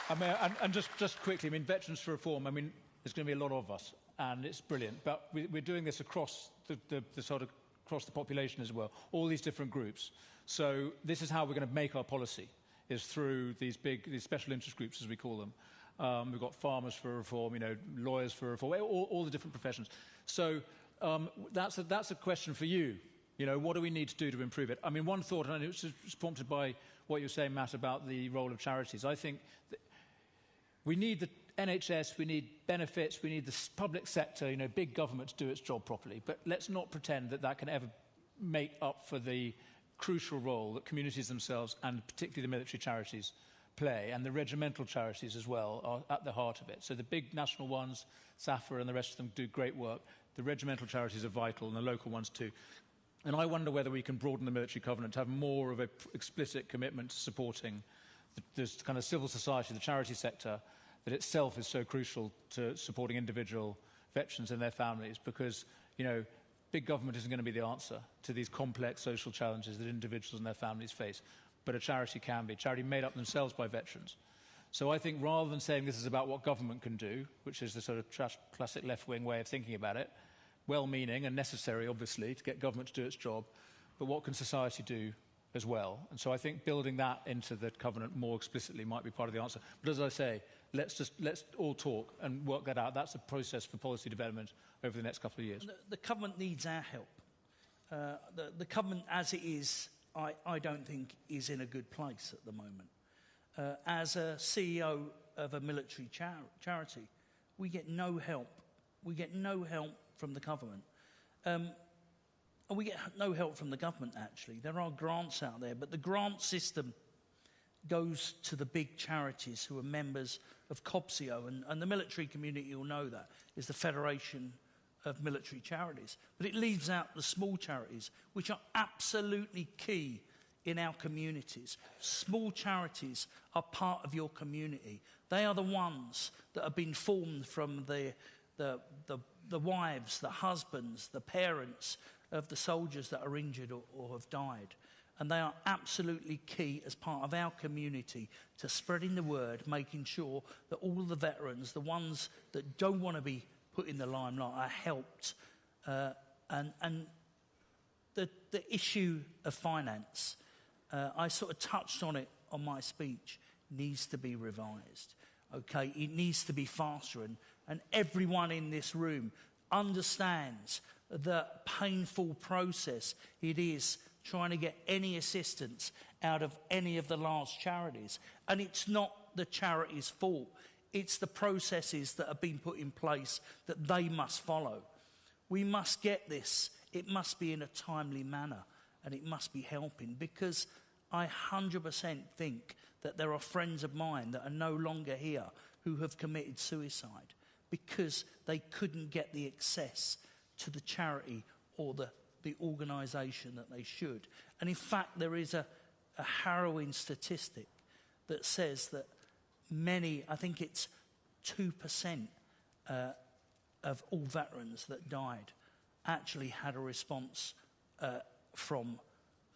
I mean, and just quickly, I mean, Veterans for Reform, I mean, there's going to be a lot of us, and it's brilliant. But we're doing this across across the population as well, all these different groups. So this is how we're going to make our policy, is through these special interest groups, as we call them. We've got farmers for reform, lawyers for reform, all the different professions. So that's a question for you. What do we need to do to improve it? I mean, one thought, and it was prompted by what you were saying, Matt, about the role of charities. I think that we need the NHS, we need benefits, we need the public sector, big government to do its job properly. But let's not pretend that that can ever make up for the crucial role that communities themselves, and particularly the military charities, play, and the regimental charities as well are at the heart of it. So the big national ones, SAFA and the rest of them, do great work. The regimental charities are vital, and the local ones too. And I wonder whether we can broaden the military covenant to have more of an explicit commitment to supporting this kind of civil society, the charity sector, that itself is so crucial to supporting individual veterans and their families, because, big government isn't going to be the answer to these complex social challenges that individuals and their families face. But a charity can be. Charity made up themselves by veterans. So I think rather than saying this is about what government can do, which is the sort of classic left-wing way of thinking about it, well-meaning and necessary, obviously, to get government to do its job, but what can society do as well? And so I think building that into the covenant more explicitly might be part of the answer. But as I say, let's all talk and work that out. That's a process for policy development over the next couple of years. The covenant needs our help. The covenant as it is, I don't think is in a good place at the moment. As a CEO of a military charity, we get no help. We get no help from the government. And we get no help from the government, actually. There are grants out there, but the grant system goes to the big charities who are members of COBSIO, and the military community will know that, is the Federation of Military Charities. But it leaves out the small charities, which are absolutely key in our communities. Small charities are part of your community. They are the ones that have been formed from the wives, the husbands, the parents of the soldiers that are injured or have died. And they are absolutely key as part of our community to spreading the word, making sure that all the veterans, the ones that don't want to be put in the limelight, are helped. And the issue of finance, I sort of touched on it on my speech, needs to be revised. Okay, it needs to be faster, and everyone in this room understands the painful process it is trying to get any assistance out of any of the large charities. And it's not the charity's fault. It's the processes that have been put in place that they must follow. We must get this. It must be in a timely manner, and it must be helping, because I 100% think that there are friends of mine that are no longer here who have committed suicide because they couldn't get the access to the charity or the organisation that they should. And in fact, there is a harrowing statistic that says that many, I think it's 2% of all veterans that died actually had a response from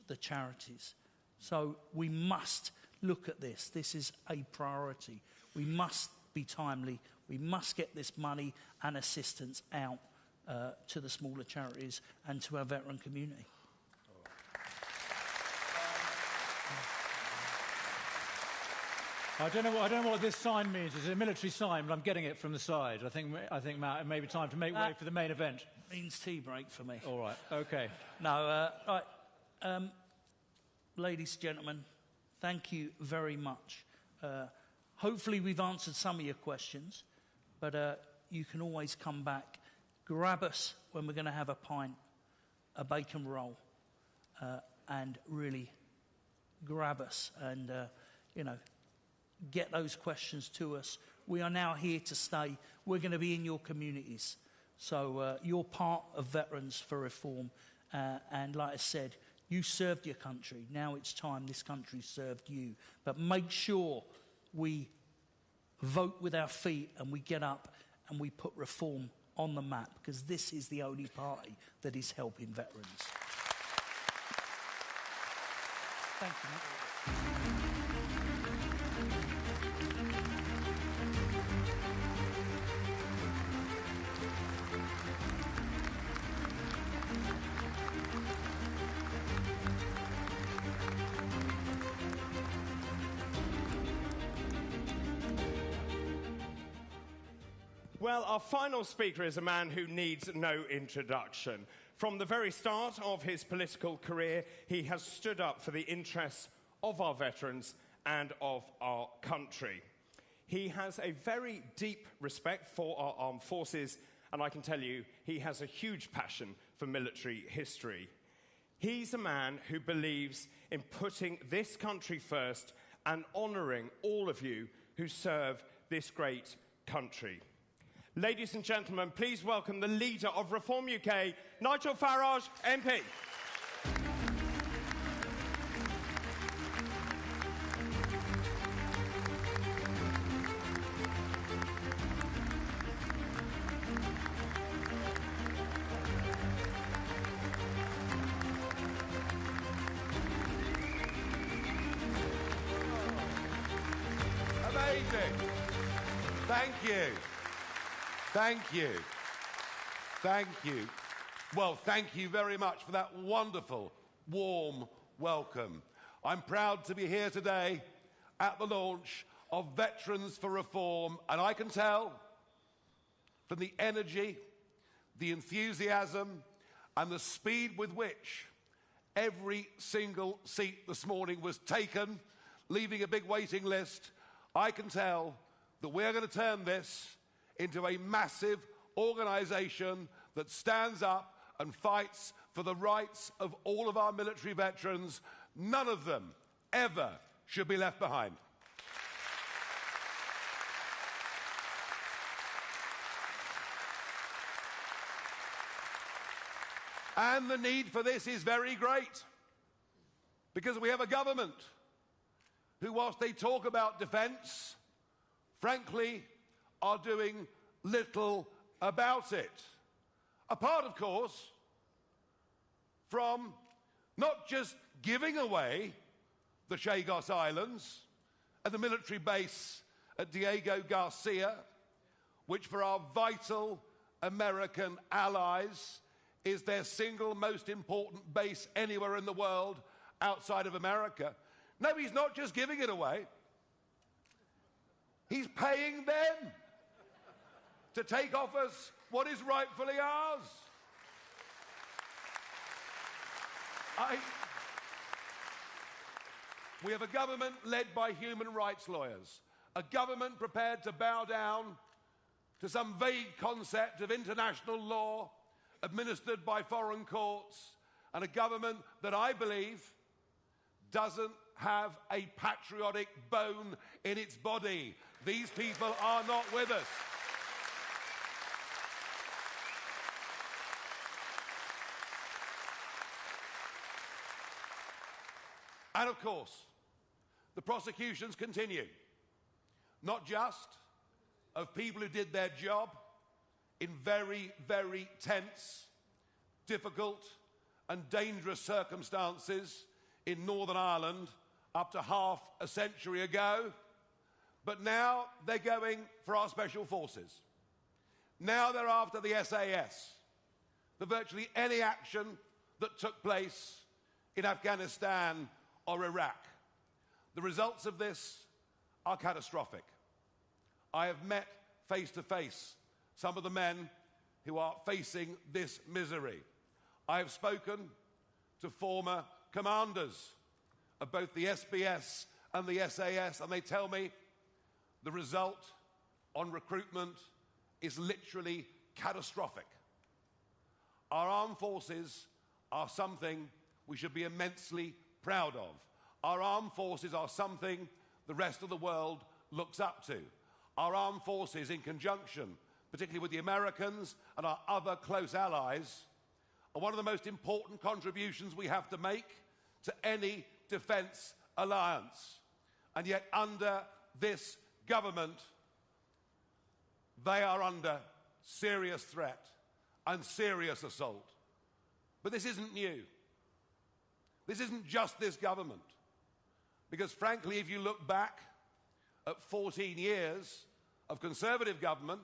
the charities. So we must look at this. This is a priority. We must be timely. We must get this money and assistance out to the smaller charities and to our veteran community. I don't know what this sign means. It's a military sign, but I'm getting it from the side. I think Matt, it may be time to make way for the main event. Means tea break for me. All right. Okay. No. Right. Ladies and gentlemen, thank you very much. Hopefully we've answered some of your questions, but you can always come back. Grab us when we're going to have a pint, a bacon roll, and really grab us and, get those questions to us. We are now here to stay. We're going to be in your communities. So you're part of Veterans for Reform. And like I said, you served your country. Now it's time this country served you. But make sure we vote with our feet and we get up and we put reform on the map, because this is the only party that is helping veterans. Thank you. Well, our final speaker is a man who needs no introduction. From the very start of his political career, he has stood up for the interests of our veterans and of our country. He has a very deep respect for our armed forces, and I can tell you, he has a huge passion for military history. He's a man who believes in putting this country first and honouring all of you who serve this great country. Ladies and gentlemen, please welcome the leader of Reform UK, Nigel Farage, MP. Amazing. Thank you. Thank you. Thank you. Well, thank you very much for that wonderful, warm welcome. I'm proud to be here today at the launch of Veterans for Reform, and I can tell from the energy, the enthusiasm, and the speed with which every single seat this morning was taken, leaving a big waiting list, I can tell that we're going to turn this into a massive organisation that stands up and fights for the rights of all of our military veterans. None of them ever should be left behind. And the need for this is very great, because we have a government who, whilst they talk about defence, frankly, are doing little about it. Apart, of course, from not just giving away the Chagos Islands and the military base at Diego Garcia, which for our vital American allies is their single most important base anywhere in the world outside of America. No, he's not just giving it away. He's paying them to take off us what is rightfully ours. We have a government led by human rights lawyers, a government prepared to bow down to some vague concept of international law administered by foreign courts, and a government that I believe doesn't have a patriotic bone in its body. These people are not with us. And of course, the prosecutions continue, not just of people who did their job in very, very tense, difficult and dangerous circumstances in Northern Ireland up to half a century ago, but now they're going for our special forces. Now they're after the SAS, for virtually any action that took place in Afghanistan or Iraq. The results of this are catastrophic. I have met face to face some of the men who are facing this misery. I have spoken to former commanders of both the SBS and the SAS, and they tell me the result on recruitment is literally catastrophic. Our armed forces are something we should be immensely proud of. Our armed forces are something the rest of the world looks up to. Our armed forces, in conjunction, particularly with the Americans and our other close allies, are one of the most important contributions we have to make to any defence alliance. And yet, under this government, they are under serious threat and serious assault. But this isn't new. This isn't just this government. Because frankly, if you look back at 14 years of Conservative government,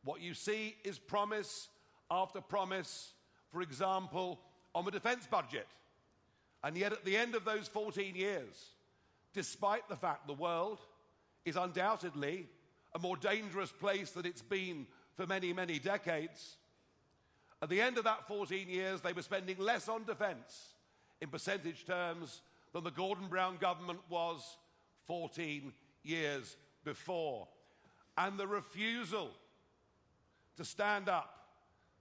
what you see is promise after promise, for example, on the defence budget. And yet at the end of those 14 years, despite the fact the world is undoubtedly a more dangerous place than it's been for many, many decades. At the end of that 14 years, they were spending less on defence in percentage terms than the Gordon Brown government was 14 years before. And the refusal to stand up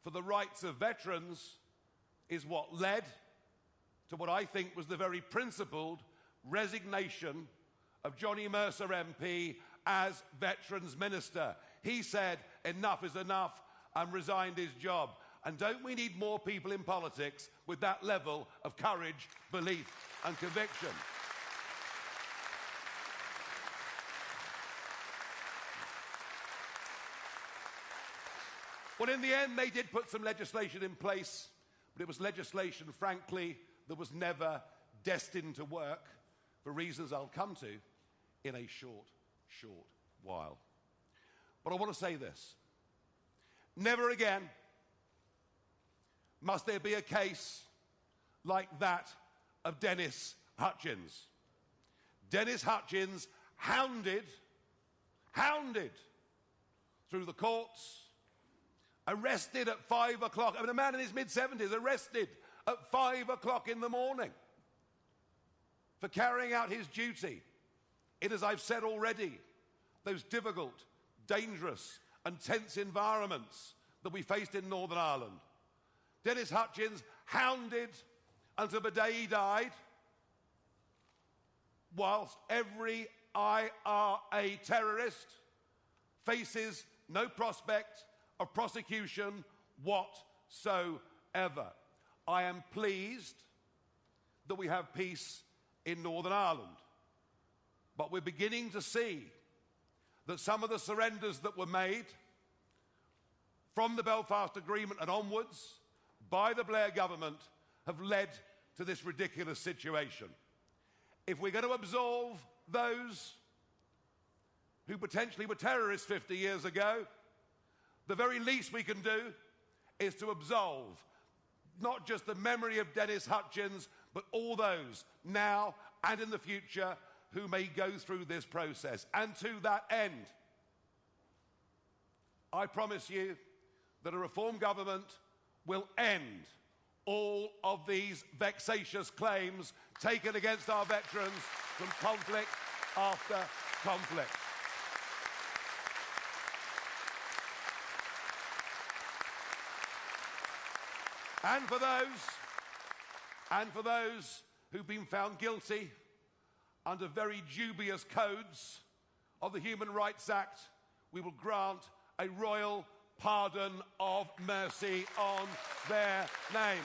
for the rights of veterans is what led to what I think was the very principled resignation of Johnny Mercer MP as Veterans Minister. He said, enough is enough, and resigned his job. And don't we need more people in politics with that level of courage, belief and conviction? Well, in the end, they did put some legislation in place, but it was legislation, frankly, that was never destined to work for reasons I'll come to in a short while. But I want to say this. Never again must there be a case like that of Dennis Hutchins. Dennis Hutchins hounded through the courts, arrested at 5 o'clock. I mean, a man in his mid-70s arrested at 5 o'clock in the morning for carrying out his duty in, as I've said already, those difficult, dangerous and tense environments that we faced in Northern Ireland. Dennis Hutchins hounded until the day he died, whilst every IRA terrorist faces no prospect of prosecution whatsoever. I am pleased that we have peace in Northern Ireland, but we're beginning to see that some of the surrenders that were made from the Belfast Agreement and onwards by the Blair government have led to this ridiculous situation. If we're going to absolve those who potentially were terrorists 50 years ago, the very least we can do is to absolve not just the memory of Dennis Hutchins, but all those now and in the future who may go through this process. And to that end, I promise you that a Reform government will end all of these vexatious claims taken against our veterans from conflict after conflict. And for those who've been found guilty under very dubious codes of the Human Rights Act, we will grant a royal pardon of mercy on their names.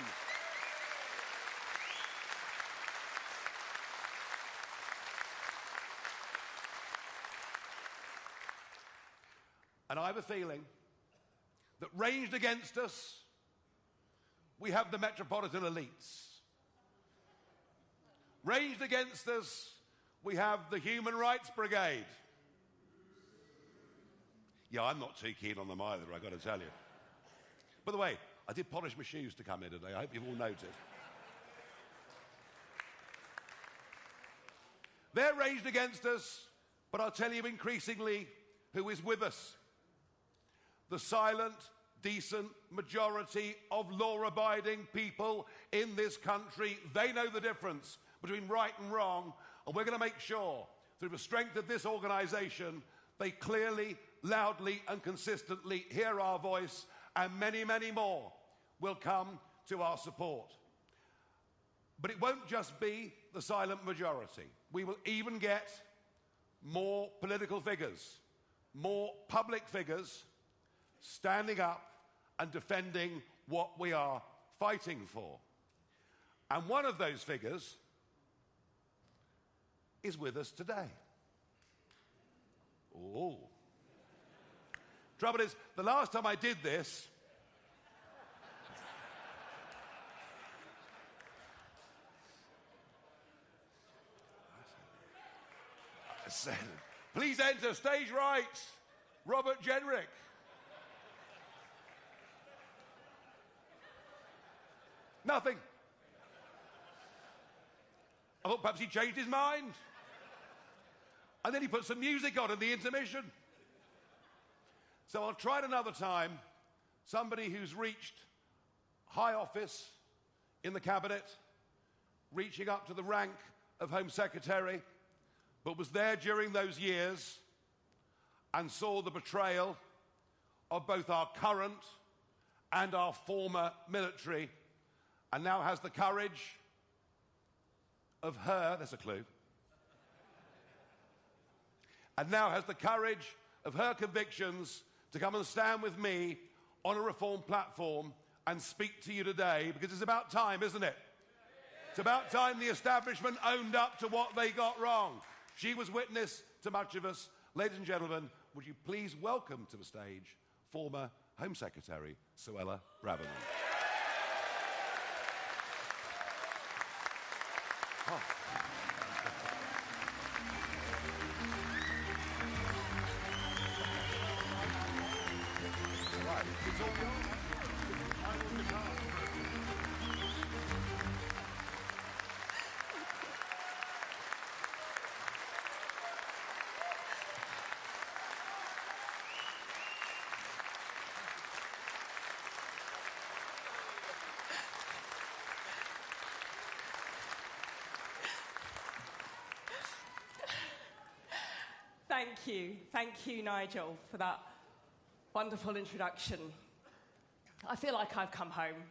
And I have a feeling that ranged against us, we have the metropolitan elites. Ranged against us, we have the Human Rights Brigade. Yeah, I'm not too keen on them either, I've got to tell you. By the way, I did polish my shoes to come here today. I hope you've all noted. They're ranged against us, but I'll tell you increasingly who is with us. The silent, decent majority of law-abiding people in this country. They know the difference between right and wrong, and we're going to make sure, through the strength of this organisation, they clearly, loudly and consistently hear our voice, and many, many more will come to our support. But it won't just be the silent majority. We will even get more political figures, more public figures standing up and defending what we are fighting for. And one of those figures is with us today. Oh. Trouble is, the last time I did this, I said, please enter stage right, Robert Jenrick. Nothing. I thought perhaps he changed his mind. And then he put some music on in the intermission. So I'll try it another time. Somebody who's reached high office in the cabinet, reaching up to the rank of Home Secretary, but was there during those years and saw the betrayal of both our current and our former military, and now has the courage of her, there's a clue, and now has the courage of her convictions to come and stand with me on a reform platform and speak to you today, because it's about time, isn't it? It's about time the establishment owned up to what they got wrong. She was witness to much of us. Ladies and gentlemen, would you please welcome to the stage former Home Secretary Suella Braverman. Oh. Right. It's all yours. I will depart. Thank you, Nigel, for that wonderful introduction. I feel like I've come home.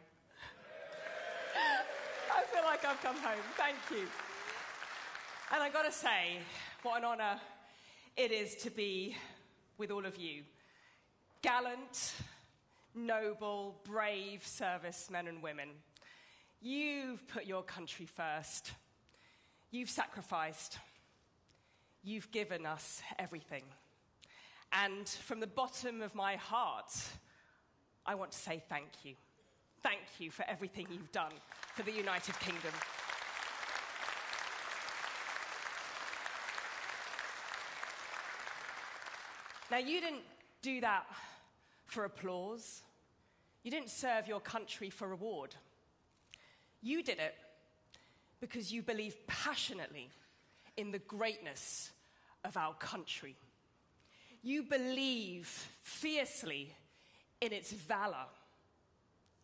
I feel like I've come home. Thank you. And I've got to say, what an honour it is to be with all of you. Gallant, noble, brave servicemen and women. You've put your country first. You've sacrificed. You've given us everything. And from the bottom of my heart, I want to say thank you. Thank you for everything you've done for the United Kingdom. Now, you didn't do that for applause. You didn't serve your country for reward. You did it because you believe passionately in the greatness of our country. You believe fiercely in its valor.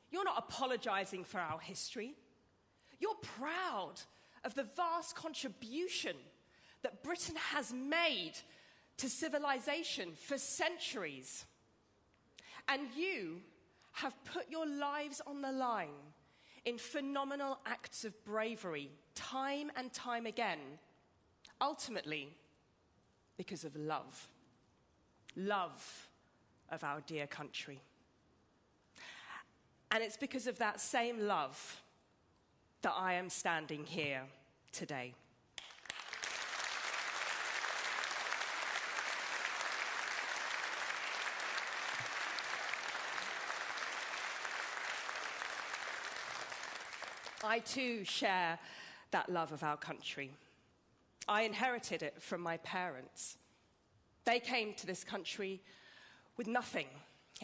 You're not apologizing for our history. You're proud of the vast contribution that Britain has made to civilization for centuries. And you have put your lives on the line in phenomenal acts of bravery, time and time again, ultimately because of love. Love of our dear country. And it's because of that same love that I am standing here today. I too share that love of our country. I inherited it from my parents. They came to this country with nothing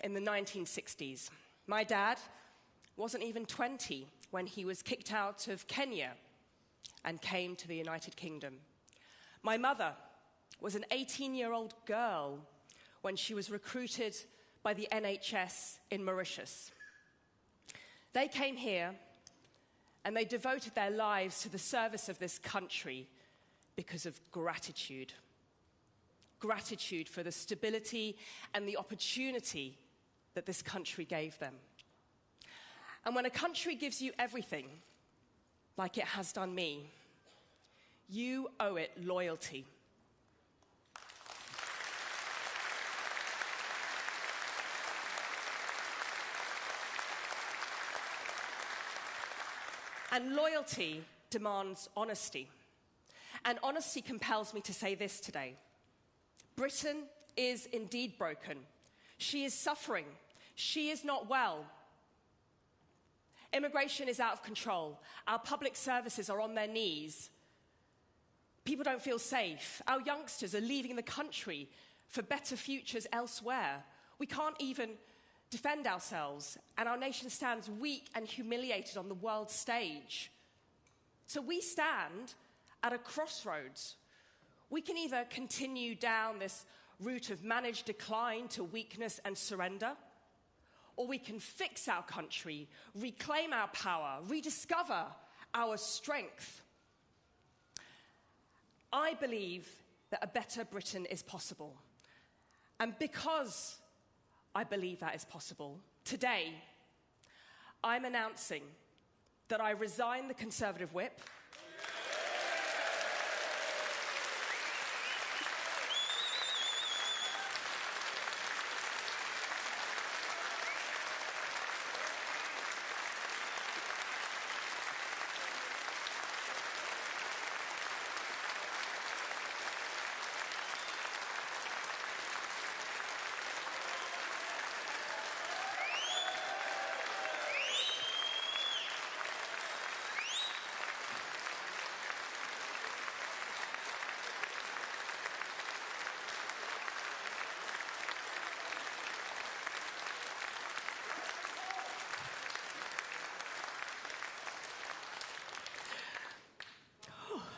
in the 1960s. My dad wasn't even 20 when he was kicked out of Kenya and came to the United Kingdom. My mother was an 18-year-old girl when she was recruited by the NHS in Mauritius. They came here and they devoted their lives to the service of this country because of gratitude. Gratitude for the stability and the opportunity that this country gave them. And when a country gives you everything, like it has done me, you owe it loyalty. And loyalty demands honesty. And honesty compels me to say this today. Britain is indeed broken. She is suffering. She is not well. Immigration is out of control. Our public services are on their knees. People don't feel safe. Our youngsters are leaving the country for better futures elsewhere. We can't even defend ourselves, and our nation stands weak and humiliated on the world stage. So we stand at a crossroads. We can either continue down this route of managed decline to weakness and surrender, or we can fix our country, reclaim our power, rediscover our strength. I believe that a better Britain is possible. And because I believe that is possible, today I'm announcing that I resign the Conservative whip.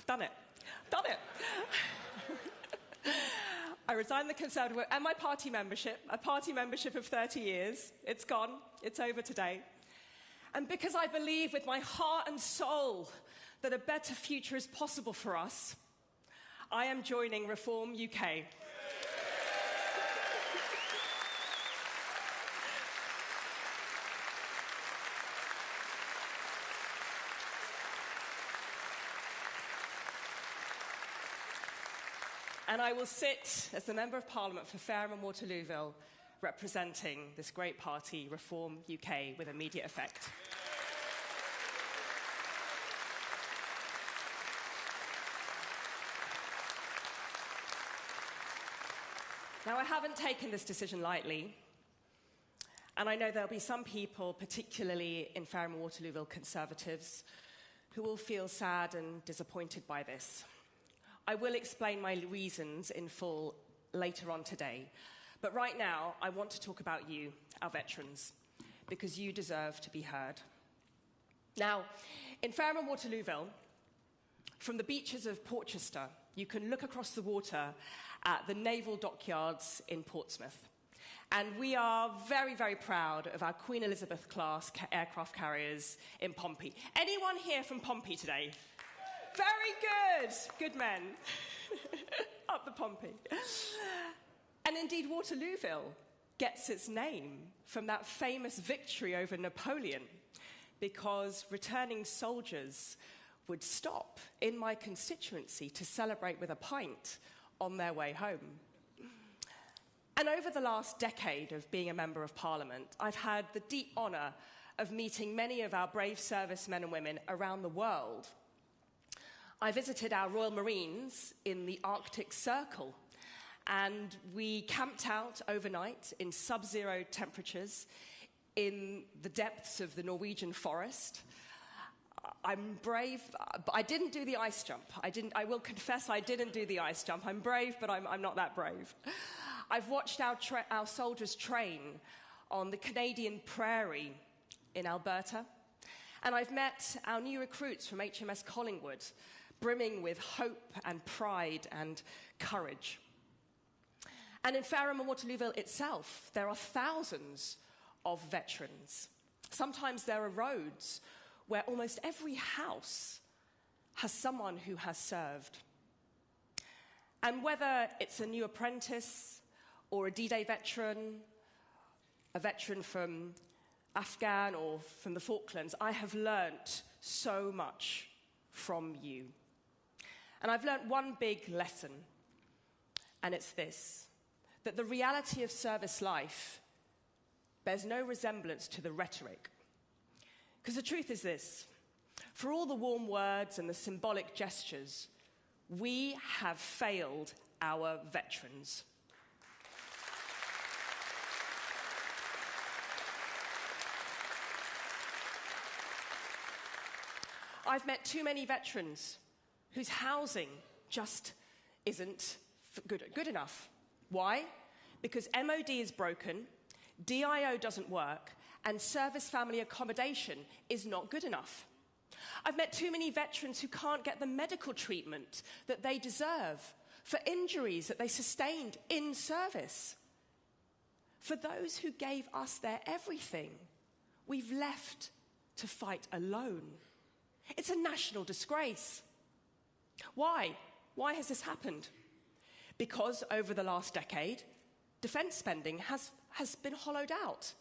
Done it. I resigned the Conservative whip and my party membership, a party membership of 30 years. It's gone. It's over today. And because I believe with my heart and soul that a better future is possible for us, I am joining Reform UK. And I will sit as the Member of Parliament for Fareham and Waterlooville, representing this great party, Reform UK, with immediate effect. Now, I haven't taken this decision lightly, and I know there'll be some people, particularly in Fareham and Waterlooville Conservatives, who will feel sad and disappointed by this. I will explain my reasons in full later on today. But right now, I want to talk about you, our veterans, because you deserve to be heard. Now, in Fareham and Waterlooville, from the beaches of Portchester, you can look across the water at the naval dockyards in Portsmouth. And we are very, very proud of our Queen Elizabeth-class aircraft carriers in Pompey. Anyone here from Pompey today? Very good. Good men. Up the Pompey. And indeed, Waterlooville gets its name from that famous victory over Napoleon, because returning soldiers would stop in my constituency to celebrate with a pint on their way home. And over the last decade of being a Member of Parliament, I've had the deep honour of meeting many of our brave servicemen and women around the world. I visited our Royal Marines in the Arctic Circle, and we camped out overnight in sub-zero temperatures in the depths of the Norwegian forest. I'm brave, but I didn't do the ice jump. I will confess I didn't do the ice jump. I'm brave, but I'm not that brave. I've watched our soldiers train on the Canadian prairie in Alberta, and I've met our new recruits from HMS Collingwood, brimming with hope and pride and courage. And in Fareham and Waterlooville itself, there are thousands of veterans. Sometimes there are roads where almost every house has someone who has served. And whether it's a new apprentice or a D-Day veteran, a veteran from Afghan or from the Falklands, I have learnt so much from you. And I've learnt one big lesson, and it's this, that the reality of service life bears no resemblance to the rhetoric. Because the truth is this, for all the warm words and the symbolic gestures, we have failed our veterans. I've met too many veterans whose housing just isn't good enough. Why? Because MOD is broken, DIO doesn't work, and service family accommodation is not good enough. I've met too many veterans who can't get the medical treatment that they deserve for injuries that they sustained in service. For those who gave us their everything, we've left to fight alone. It's a national disgrace. Why? Why has this happened? Because over the last decade, defence spending has been hollowed out.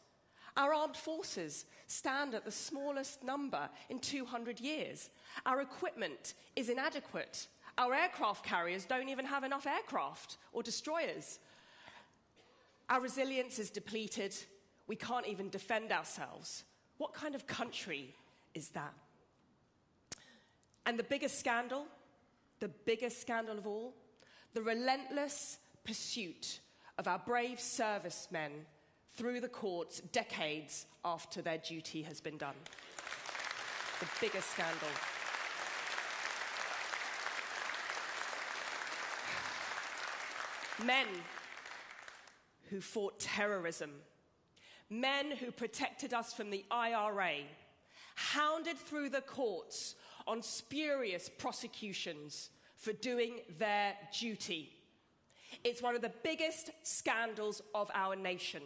Our armed forces stand at the smallest number in 200 years. Our equipment is inadequate. Our aircraft carriers don't even have enough aircraft or destroyers. Our resilience is depleted. We can't even defend ourselves. What kind of country is that? And the biggest scandal of all, the relentless pursuit of our brave servicemen through the courts decades after their duty has been done. The biggest scandal. Men who fought terrorism, men who protected us from the IRA, hounded through the courts on spurious prosecutions for doing their duty. It's one of the biggest scandals of our nation.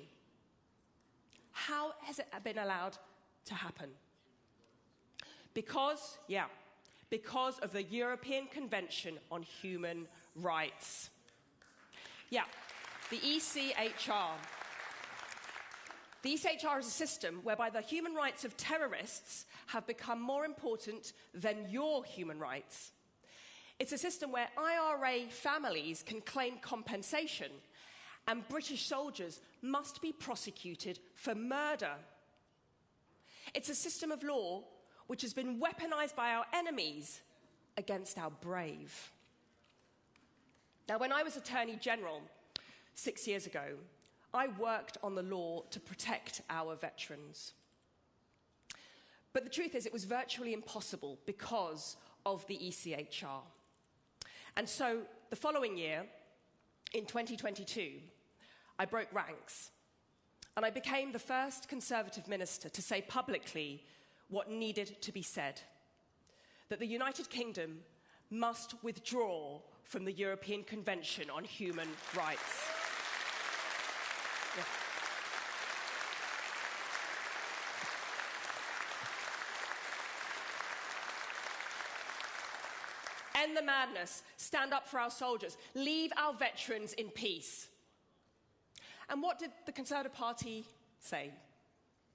How has it been allowed to happen? Because of the European Convention on Human Rights. The ECHR. The ECHR is a system whereby the human rights of terrorists have become more important than your human rights. It's a system where IRA families can claim compensation and British soldiers must be prosecuted for murder. It's a system of law which has been weaponized by our enemies against our brave. Now, when I was Attorney General 6 years ago, I worked on the law to protect our veterans. But the truth is, it was virtually impossible because of the ECHR. And so, the following year, in 2022, I broke ranks. And I became the first Conservative minister to say publicly what needed to be said. That the United Kingdom must withdraw from the European Convention on Human Rights. End the madness. Stand up for our soldiers. Leave our veterans in peace. And what did the Conservative Party say?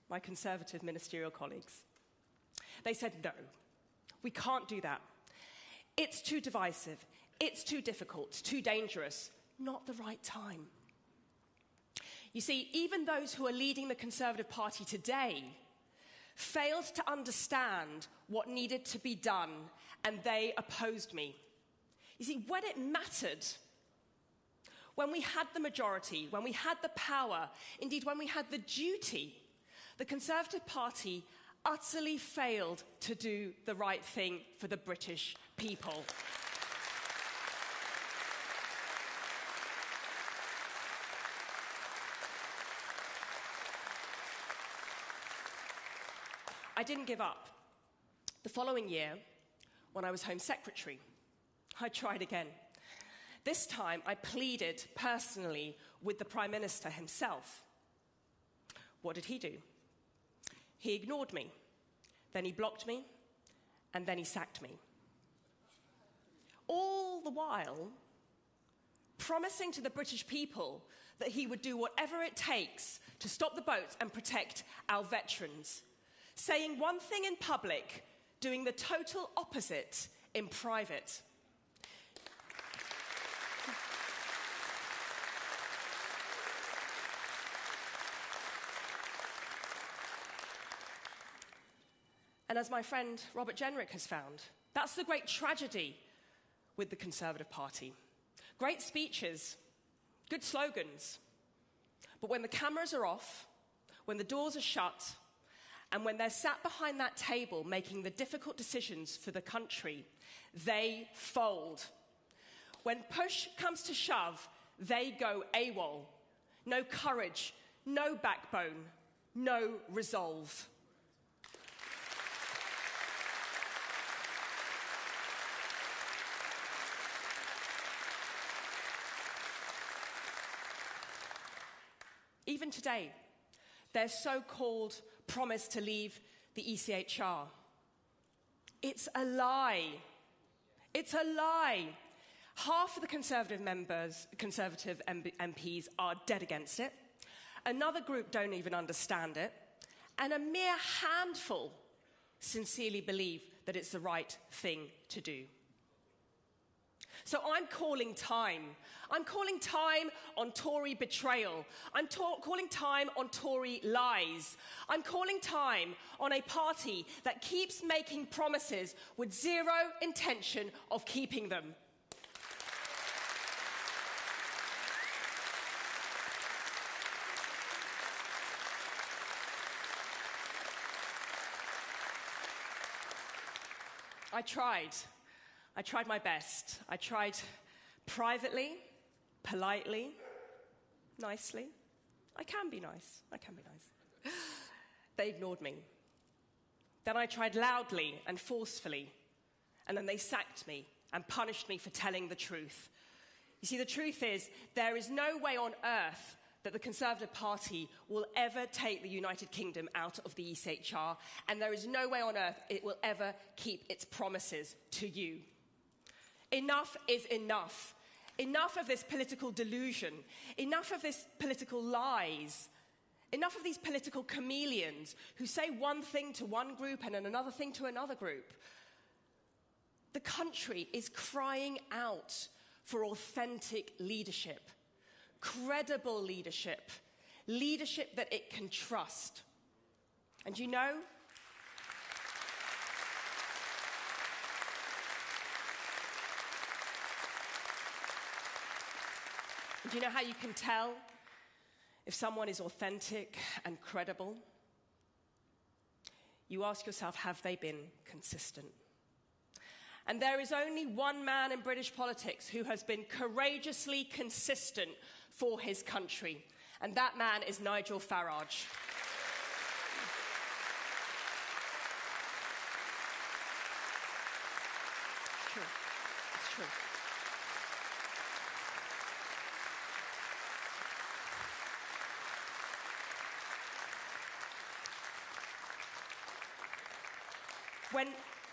My Conservative ministerial colleagues. They said, no, we can't do that. It's too divisive. It's too difficult. It's too dangerous. Not the right time. You see, even those who are leading the Conservative Party today failed to understand what needed to be done, and they opposed me. You see, when it mattered, when we had the majority, when we had the power, indeed when we had the duty, the Conservative Party utterly failed to do the right thing for the British people. I didn't give up. The following year, when I was Home Secretary, I tried again. This time, I pleaded personally with the Prime Minister himself. What did he do? He ignored me, then he blocked me, and then he sacked me. All the while, promising to the British people that he would do whatever it takes to stop the boats and protect our veterans. Saying one thing in public, doing the total opposite in private. And as my friend Robert Jenrick has found, that's the great tragedy with the Conservative Party. Great speeches, good slogans, but when the cameras are off, when the doors are shut, and when they're sat behind that table making the difficult decisions for the country, they fold. When push comes to shove, they go AWOL. No courage, no backbone, no resolve. even today, their so-called promise to leave the ECHR. It's a lie. It's a lie. Half of the Conservative MPs are dead against it. Another group don't even understand it. And a mere handful sincerely believe that it's the right thing to do. So I'm calling time. I'm calling time on Tory betrayal. I'm calling time on Tory lies. I'm calling time on a party that keeps making promises with zero intention of keeping them. I tried my best. I tried privately, politely, nicely. I can be nice. They ignored me. Then I tried loudly and forcefully, and then they sacked me and punished me for telling the truth. You see, the truth is, there is no way on earth that the Conservative Party will ever take the United Kingdom out of the ECHR, and there is no way on earth it will ever keep its promises to you. Enough is enough. Enough of this political delusion. Enough of this political lies. Enough of these political chameleons who say one thing to one group and another thing to another group. The country is crying out for authentic leadership. Credible leadership, leadership that it can trust. And you know, how you can tell if someone is authentic and credible? You ask yourself, have they been consistent? And there is only one man in British politics who has been courageously consistent for his country, and that man is Nigel Farage. It's true. It's true.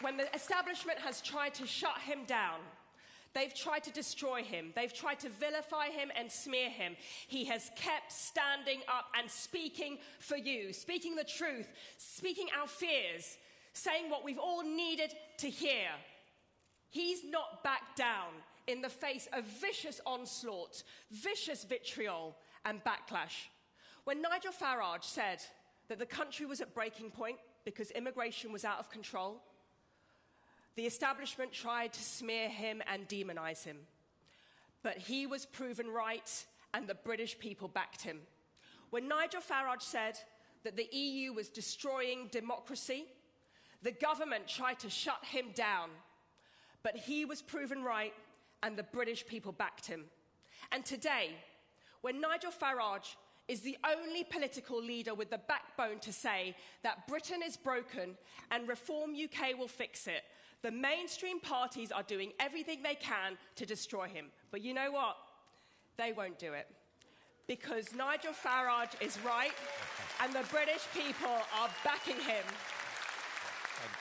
When the establishment has tried to shut him down, they've tried to destroy him, they've tried to vilify him and smear him, he has kept standing up and speaking for you, speaking the truth, speaking our fears, saying what we've all needed to hear. He's not backed down in the face of vicious onslaught, vicious vitriol and backlash. When Nigel Farage said that the country was at breaking point because immigration was out of control, the establishment tried to smear him and demonize him. But he was proven right, and the British people backed him. When Nigel Farage said that the EU was destroying democracy, the government tried to shut him down. But he was proven right, and the British people backed him. And today, when Nigel Farage is the only political leader with the backbone to say that Britain is broken and Reform UK will fix it, the mainstream parties are doing everything they can to destroy him. But you know what? They won't do it. Because Nigel Farage is right, and the British people are backing him. Thank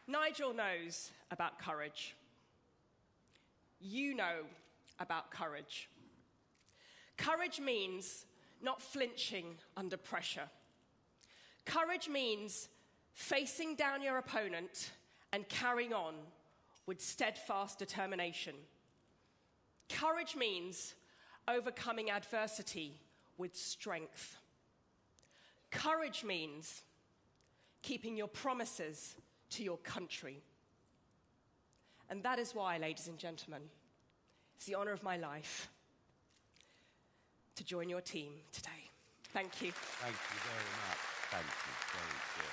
you. Nigel knows about courage. You know about courage. Courage means not flinching under pressure. Courage means facing down your opponent and carrying on with steadfast determination. Courage means overcoming adversity with strength. Courage means keeping your promises to your country. And that is why, ladies and gentlemen, it's the honor of my life to join your team today. Thank you. Thank you very much. Thank you. Very good.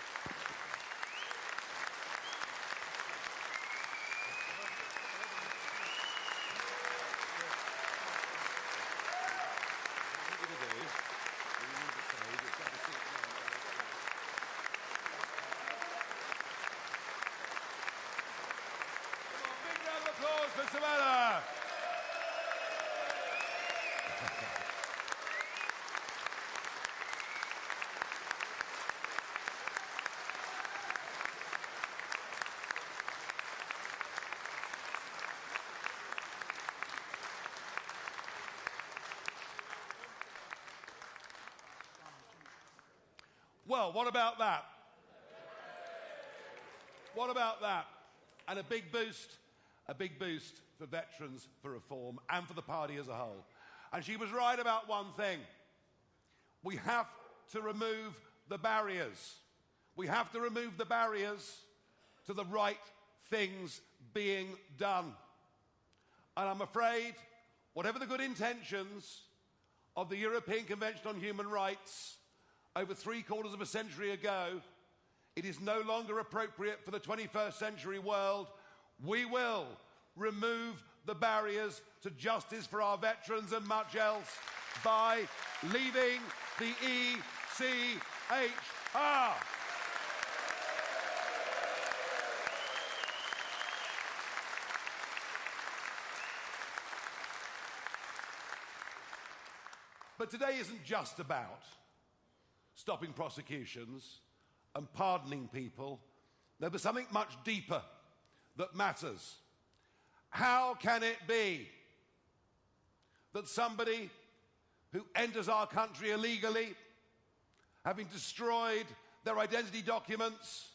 Well, what about that? What about that? And a big boost for Veterans for Reform and for the party as a whole. And she was right about one thing. We have to remove the barriers. We have to remove the barriers to the right things being done. And I'm afraid, whatever the good intentions of the European Convention on Human Rights over 3/4 of a century ago, it is no longer appropriate for the 21st century world. We will remove the barriers to justice for our veterans and much else by leaving the ECHR. But today isn't just about stopping prosecutions and pardoning people. There's something much deeper that matters. How can it be that somebody who enters our country illegally, having destroyed their identity documents,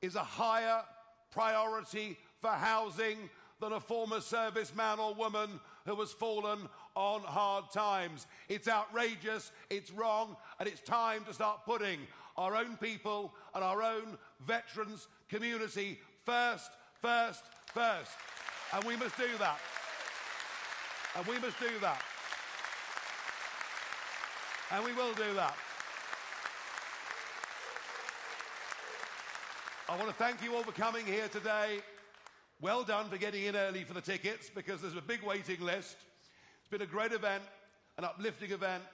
is a higher priority for housing than a former serviceman or woman who has fallen on hard times? It's outrageous, it's wrong, and it's time to start putting our own people and our own veterans community first. And we must do that. And we must do that. And we will do that. I want to thank you all for coming here today. Well done for getting in early for the tickets, because there's a big waiting list. It's been a great event, an uplifting event,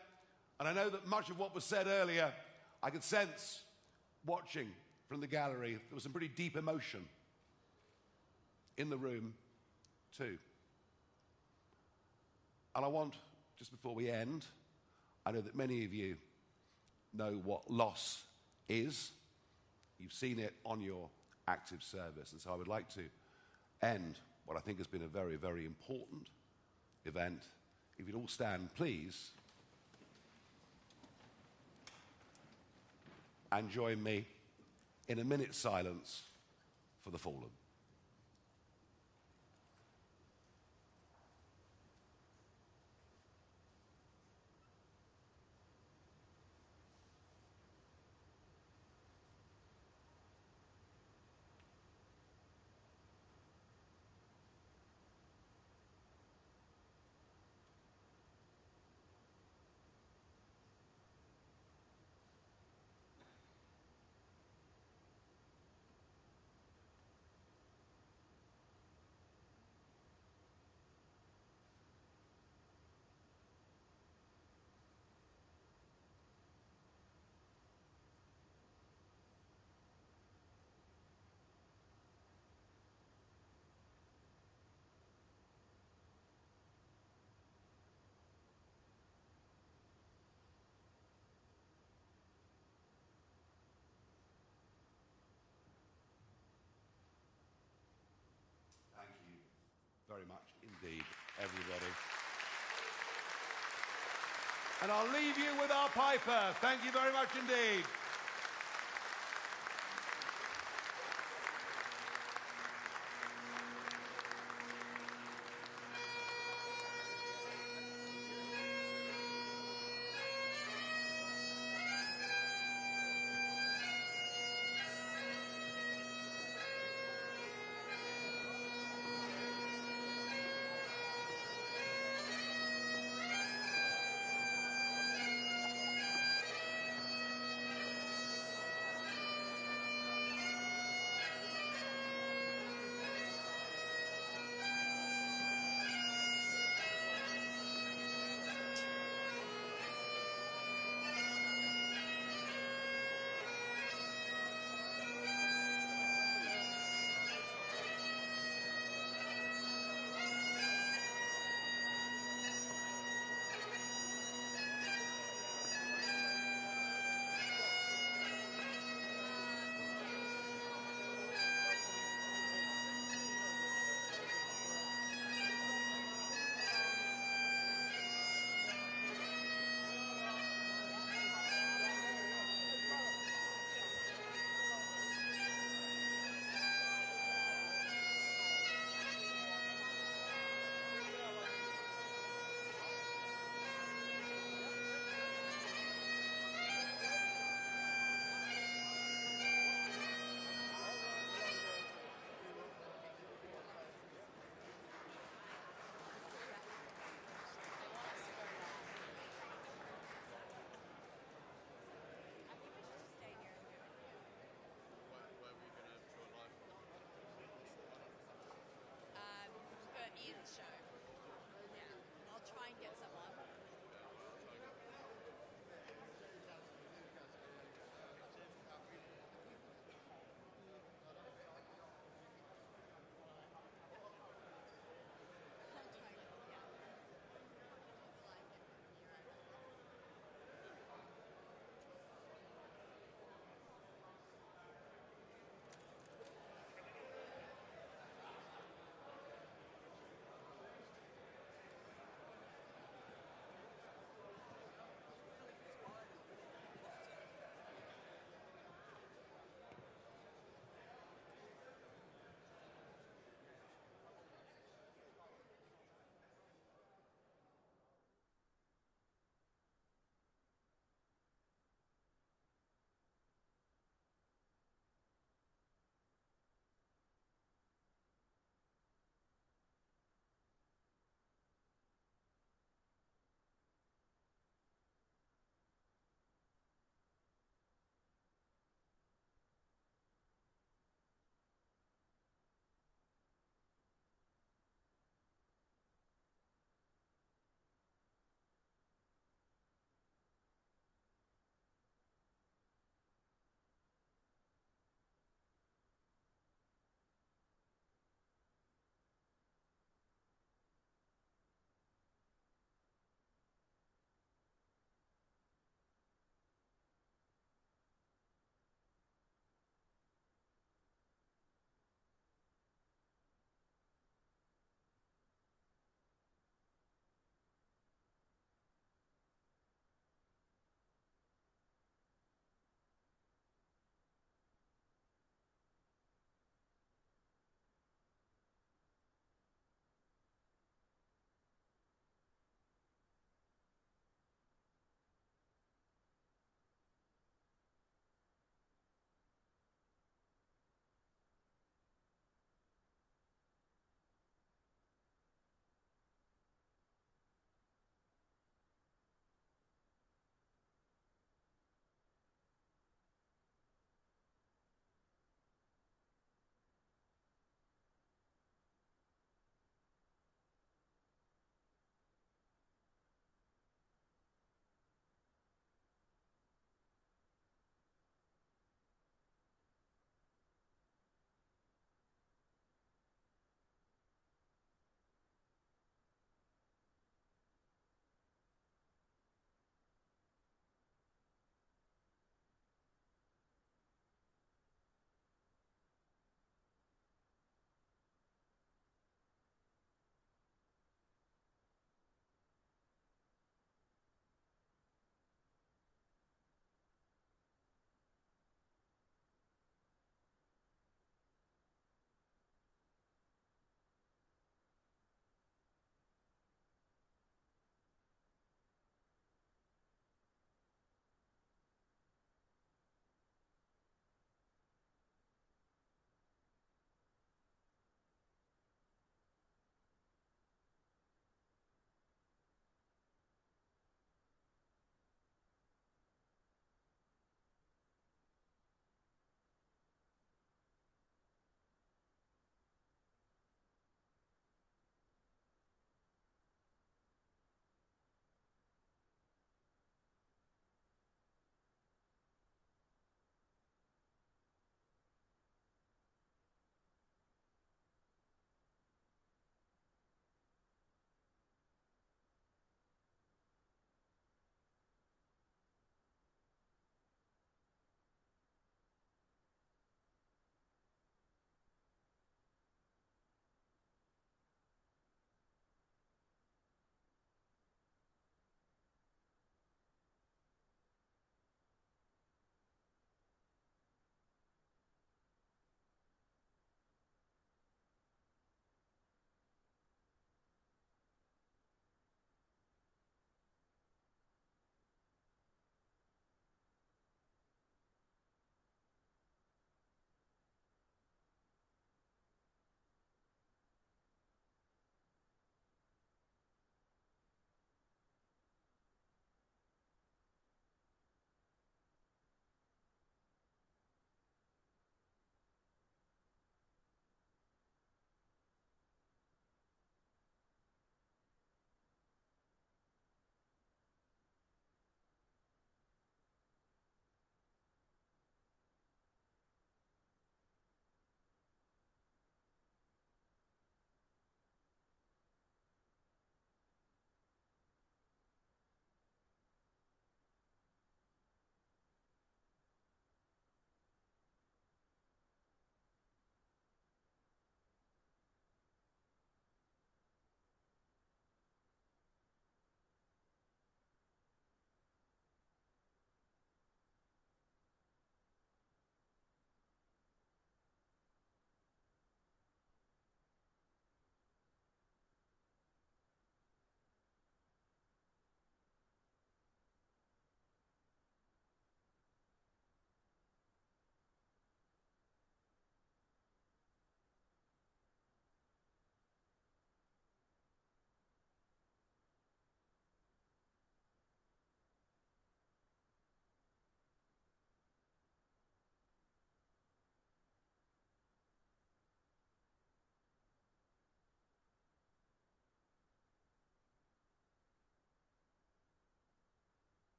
and I know that much of what was said earlier, I could sense watching from the gallery. There was some pretty deep emotion in the room too. And I want, just before we end, I know that many of you know what loss is. You've seen it on your active service, and so I would like to end what I think has been a very, very important event. If you'd all stand, please, and join me in a minute's silence for the fallen. Very much indeed, everybody. And I'll leave you with our piper. Thank you very much indeed.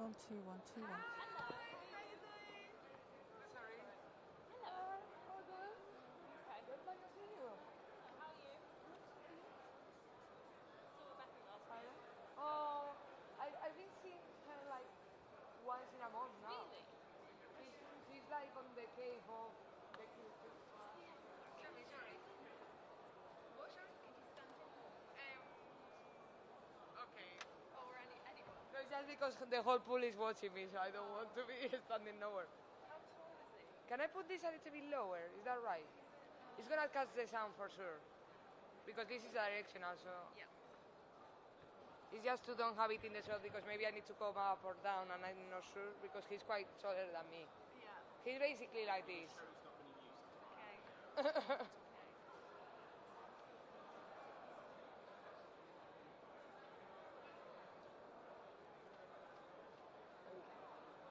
1, 2, 1, 2, 1. I've been seeing her like once in a month now. Really? She's like on the cave of the Kruger. Sorry. What, sorry? Okay. Or anyone? No, just because the whole pool is watching me, so I don't want to be standing nowhere. How tall is it? Can I put this a little bit lower? Is that right? It's gonna catch the sound for sure. Because this is directional, so... Yeah. It's just to don't have it in the shot because maybe I need to come up or down and I'm not sure because he's quite taller than me. Yeah. He's basically like this. Okay.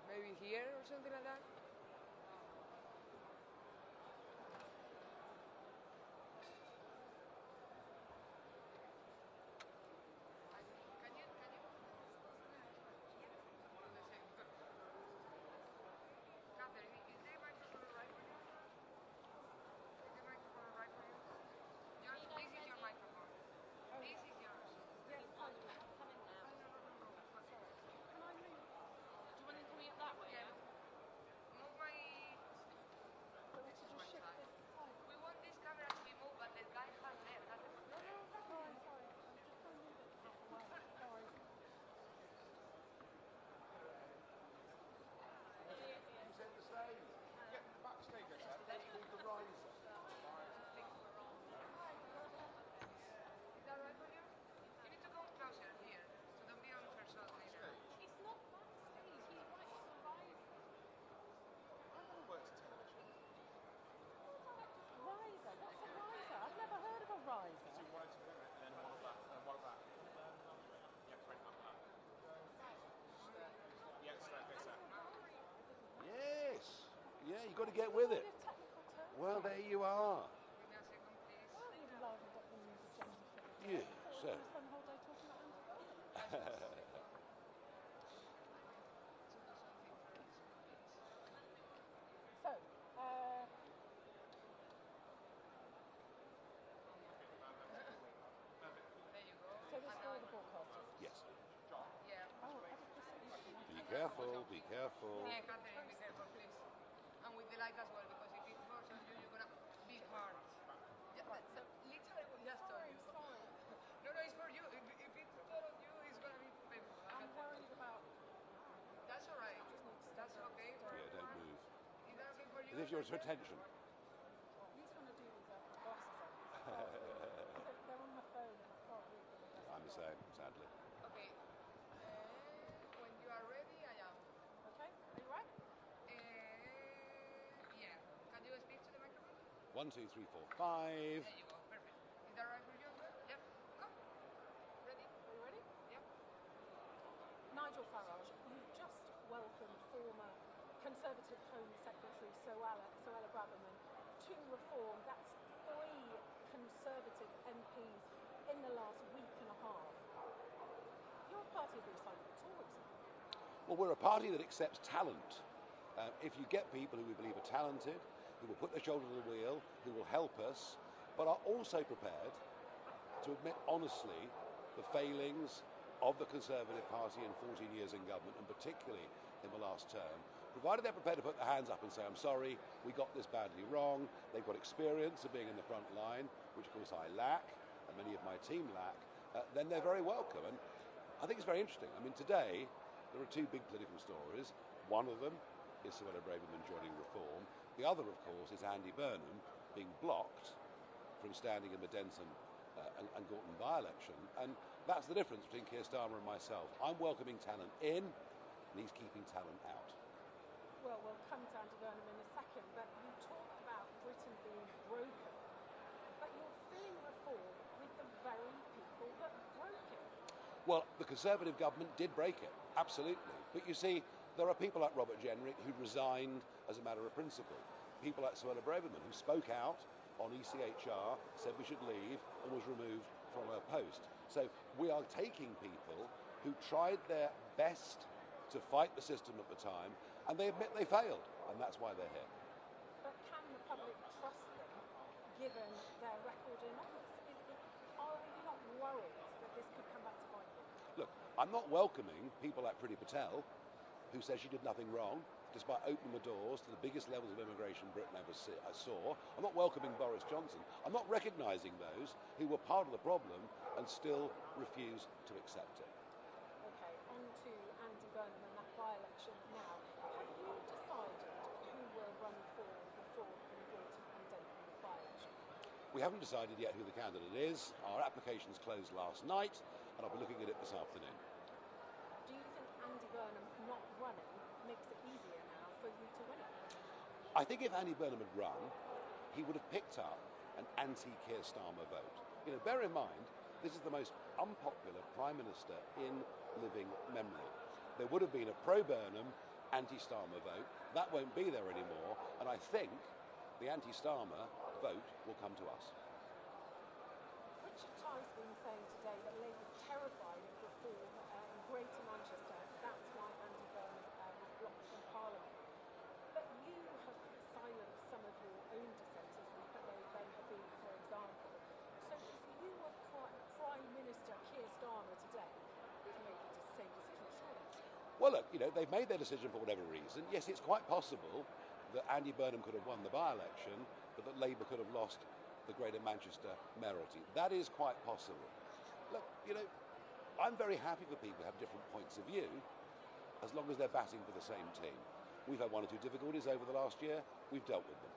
Maybe here or something like that? Yes. Yeah, you've got to get with it. Well, there you are. Yeah, so. Careful, be careful. Yeah, Catherine, be careful, please. And with the light as well, because if it falls on you, you're going to be hard. Yeah, so literally what just told you. Sorry. No, it's for you. If it falls on you, it's going to be painful. I'm worried about... That's all right. That's okay. Yeah, don't move. Is that okay for you? As if you're at attention. He's going to do his glasses on. They're on my phone and I can't read them. I'm the same, sadly. Okay. When you are ready, I am. Okay. Are you right? Yeah. Can you speak to the microphone? 1, 2, 3, 4, 5. There you go. Perfect. Is that right for you? Yep. Go. Ready? Are you ready? Yep. Nigel Farage, you just welcomed former Conservative Home Secretary Suella Braverman to reform. That's 3 Conservative MPs in the last week and a half. You're a party of the assignment of Tories. Well, we're a party that accepts talent. If you get people who we believe are talented, who will put their shoulder to the wheel, who will help us, but are also prepared to admit honestly the failings of the Conservative Party in 14 years in government, and particularly in the last term, provided they're prepared to put their hands up and say, I'm sorry, we got this badly wrong, they've got experience of being in the front line, which of course I lack, and many of my team lack, then they're very welcome. And I think it's very interesting. I mean, today, there are 2 big political stories. One of them is Suella Braverman joining Reform. The other, of course, is Andy Burnham being blocked from standing in the Denton and Gorton by-election. And that's the difference between Keir Starmer and myself. I'm welcoming talent in, and he's keeping talent out. Well, we'll come to Andy Burnham in a second, but you talked about Britain being broken, but you're filling reform with the very people that broke it. Well, the Conservative government did break it, absolutely. But you see, there are people like Robert Jenrick who resigned as a matter of principle. People like Suella Braverman who spoke out on ECHR, said we should leave, and was removed from her post. So we are taking people who tried their best to fight the system at the time, and they admit they failed, and that's why they're here. But can the public trust them, given their record in office? Are you not worried that this could come back to bite them? Look, I'm not welcoming people like Priti Patel, who says she did nothing wrong, despite opening the doors to the biggest levels of immigration Britain ever saw. I'm not welcoming Boris Johnson. I'm not recognising those who were part of the problem and still refuse to accept it. OK, on to Andy Burnham and that by-election now. Have you decided who will run for the Ford and Gorton independent by-election? We haven't decided yet who the candidate is. Our applications closed last night, and I'll be looking at it this afternoon. Do you think Andy Burnham not running makes it easier now for you to win it? I think if Andy Burnham had run, he would have picked up an anti-Keir Starmer vote. You know, bear in mind, this is the most unpopular Prime Minister in living memory. There would have been a pro-Burnham, anti-Starmer vote. That won't be there anymore, and I think the anti-Starmer vote will come to us. Richard Ty's been saying today that Labour's terrified of reform in Greater Manchester. That's why Andy Burnham was blocked from Parliament. But you have silenced some of your own dissenters, Ben Habib, for example. So if you were Prime Minister Keir Starmer today, you'd make the same decision, surely? Well, look, you know, they've made their decision for whatever reason. Yes, it's quite possible that Andy Burnham could have won the by-election, but that Labour could have lost the Greater Manchester mayoralty. That is quite possible. Look, you know, I'm very happy for people who have different points of view, as long as they're batting for the same team. We've had one or two difficulties over the last year. We've dealt with them.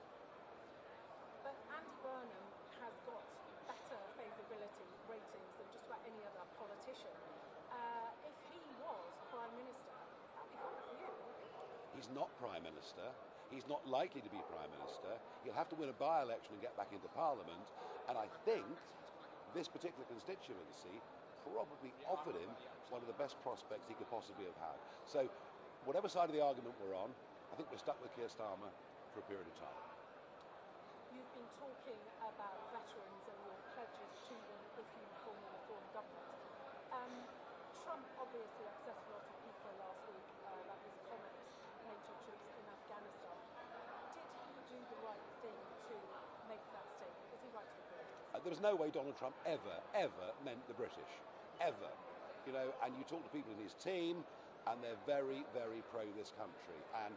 But Andy Burnham has got better favourability ratings than just about any other politician. If he was Prime Minister, that would be good for you. He's not Prime Minister. He's not likely to be Prime Minister. He'll have to win a by-election and get back into Parliament. And I think this particular constituency probably offered him one of the best prospects he could possibly have had. So whatever side of the argument we're on, I think we're stuck with Keir Starmer for a period of time. You've been talking about veterans and your pledges to them if you form a reform government. Trump obviously upset a lot of people last week about his comments NATO troops in Afghanistan. Did he do the right thing to make that statement? Is he right to apologise? There was no way Donald Trump ever meant the British. Ever. You know, and you talk to people in his team, and they're very, very pro this country. And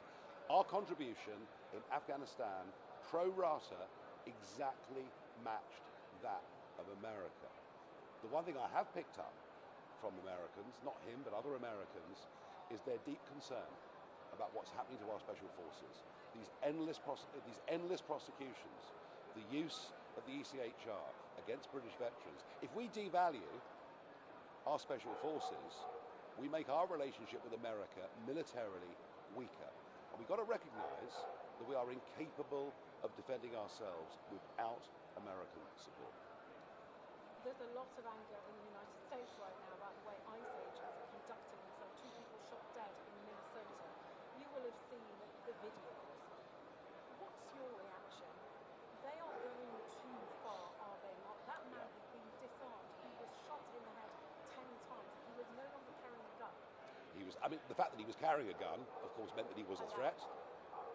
our contribution in Afghanistan, pro rata, exactly matched that of America. The one thing I have picked up from Americans, not him, but other Americans, is their deep concern about what's happening to our special forces. These endless prosecutions, the use of the ECHR against British veterans. If we devalue our special forces, we make our relationship with America militarily weaker. And we've got to recognise that we are incapable of defending ourselves without American support. There's a lot of anger in the United States right now about the way ICE agents are conducting themselves. 2 people shot dead in Minnesota. You will have seen the videos. What's your reaction? They are going too far, are they not? That man had been disarmed. He was shot in the head 10 times. He was no longer carrying a gun. The fact that he was carrying a gun, of course, meant that he was a threat.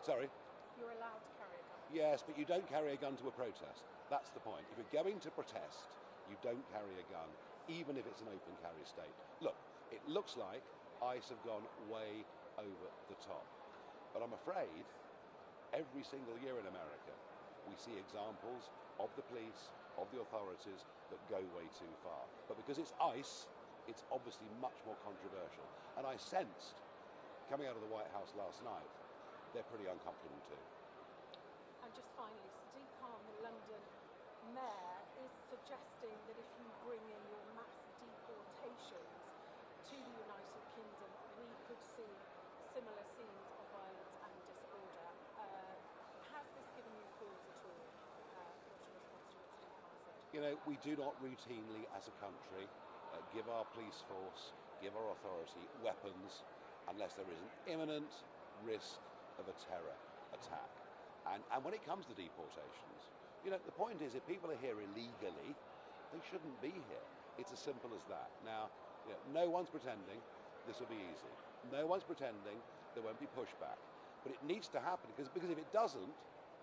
Sorry? You're allowed to carry a gun. Yes, but you don't carry a gun to a protest. That's the point. If you're going to protest, you don't carry a gun, even if it's an open carry state. Look, it looks like ICE have gone way over the top. But I'm afraid every single year in America, we see examples of the police, of the authorities that go way too far. But because it's ICE, it's obviously much more controversial. And I sensed, coming out of the White House last night, they're pretty uncomfortable too. And just finally, Sadiq Khan, the London mayor, is suggesting that if you bring in your mass deportations to the United Kingdom, we could see similar scenes of violence and disorder. Has this given you pause at all? What's your response to what Sadiq Khan said? You know, we do not routinely, as a country, give our police force, give our authority weapons unless there is an imminent risk of a terror attack. And when it comes to deportations, you know, the point is if people are here illegally, they shouldn't be here. It's as simple as that. Now, you know, no one's pretending this will be easy. No one's pretending there won't be pushback. But it needs to happen because if it doesn't,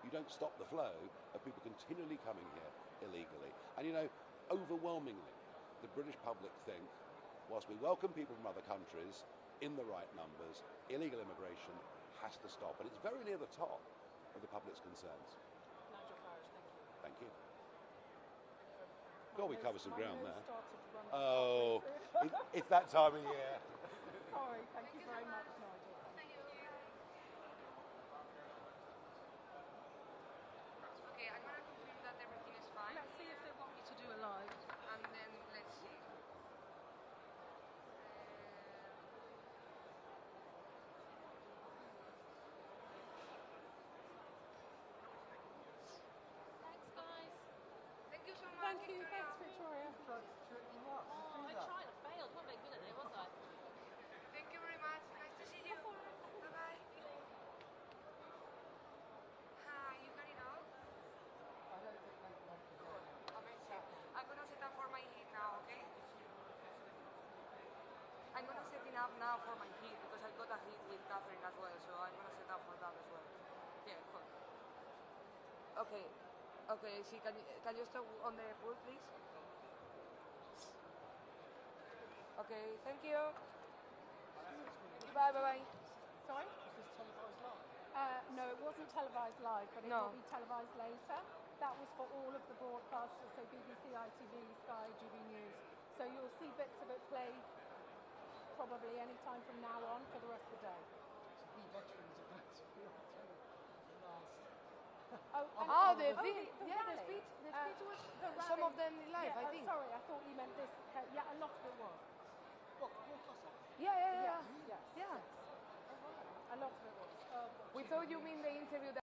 you don't stop the flow of people continually coming here illegally. And you know, overwhelmingly, the British public think, whilst we welcome people from other countries in the right numbers, illegal immigration has to stop. And it's very near the top of the public's concerns. Nigel Farage, thank you. Thank you. God, we covered some ground there. Oh, it's that time of year. Sorry, thank you very much, Nigel. Okay, I'm going to confirm that everything is fine. Let's see if they want me to do a live. And then let's see. Thanks, guys. Thank you so much. Thank you. Thanks, Victoria. Oh, I tried. I failed. Wasn't very good at it, was I? Thank you very much. Nice to see you. Bye-bye. Hi, you got it all? I'm going to set up for my heat now, okay? I'm going to set it up now for my heat because I got a heat with Catherine as well, so I'm going to set up for that as well. Yeah, cool. Okay. Okay, see, can you stop on the pool, please? Okay, thank you. Bye, bye, bye. Sorry? Is this televised live? No, it wasn't televised live, but it No. will be televised later. That was for all of the broadcasters, so BBC, ITV, Sky, GB News. So you'll see bits of it play probably any time from now on for the rest of the day. We veterans are about to be on telly last. Oh, the speech rally. was The some rally. of them live, Yeah, I think. Sorry, I thought you meant this. Yeah, a lot of it was. What, broadcast live? Yeah. Yes. Yeah. A lot of it was. We thought you mean the interview that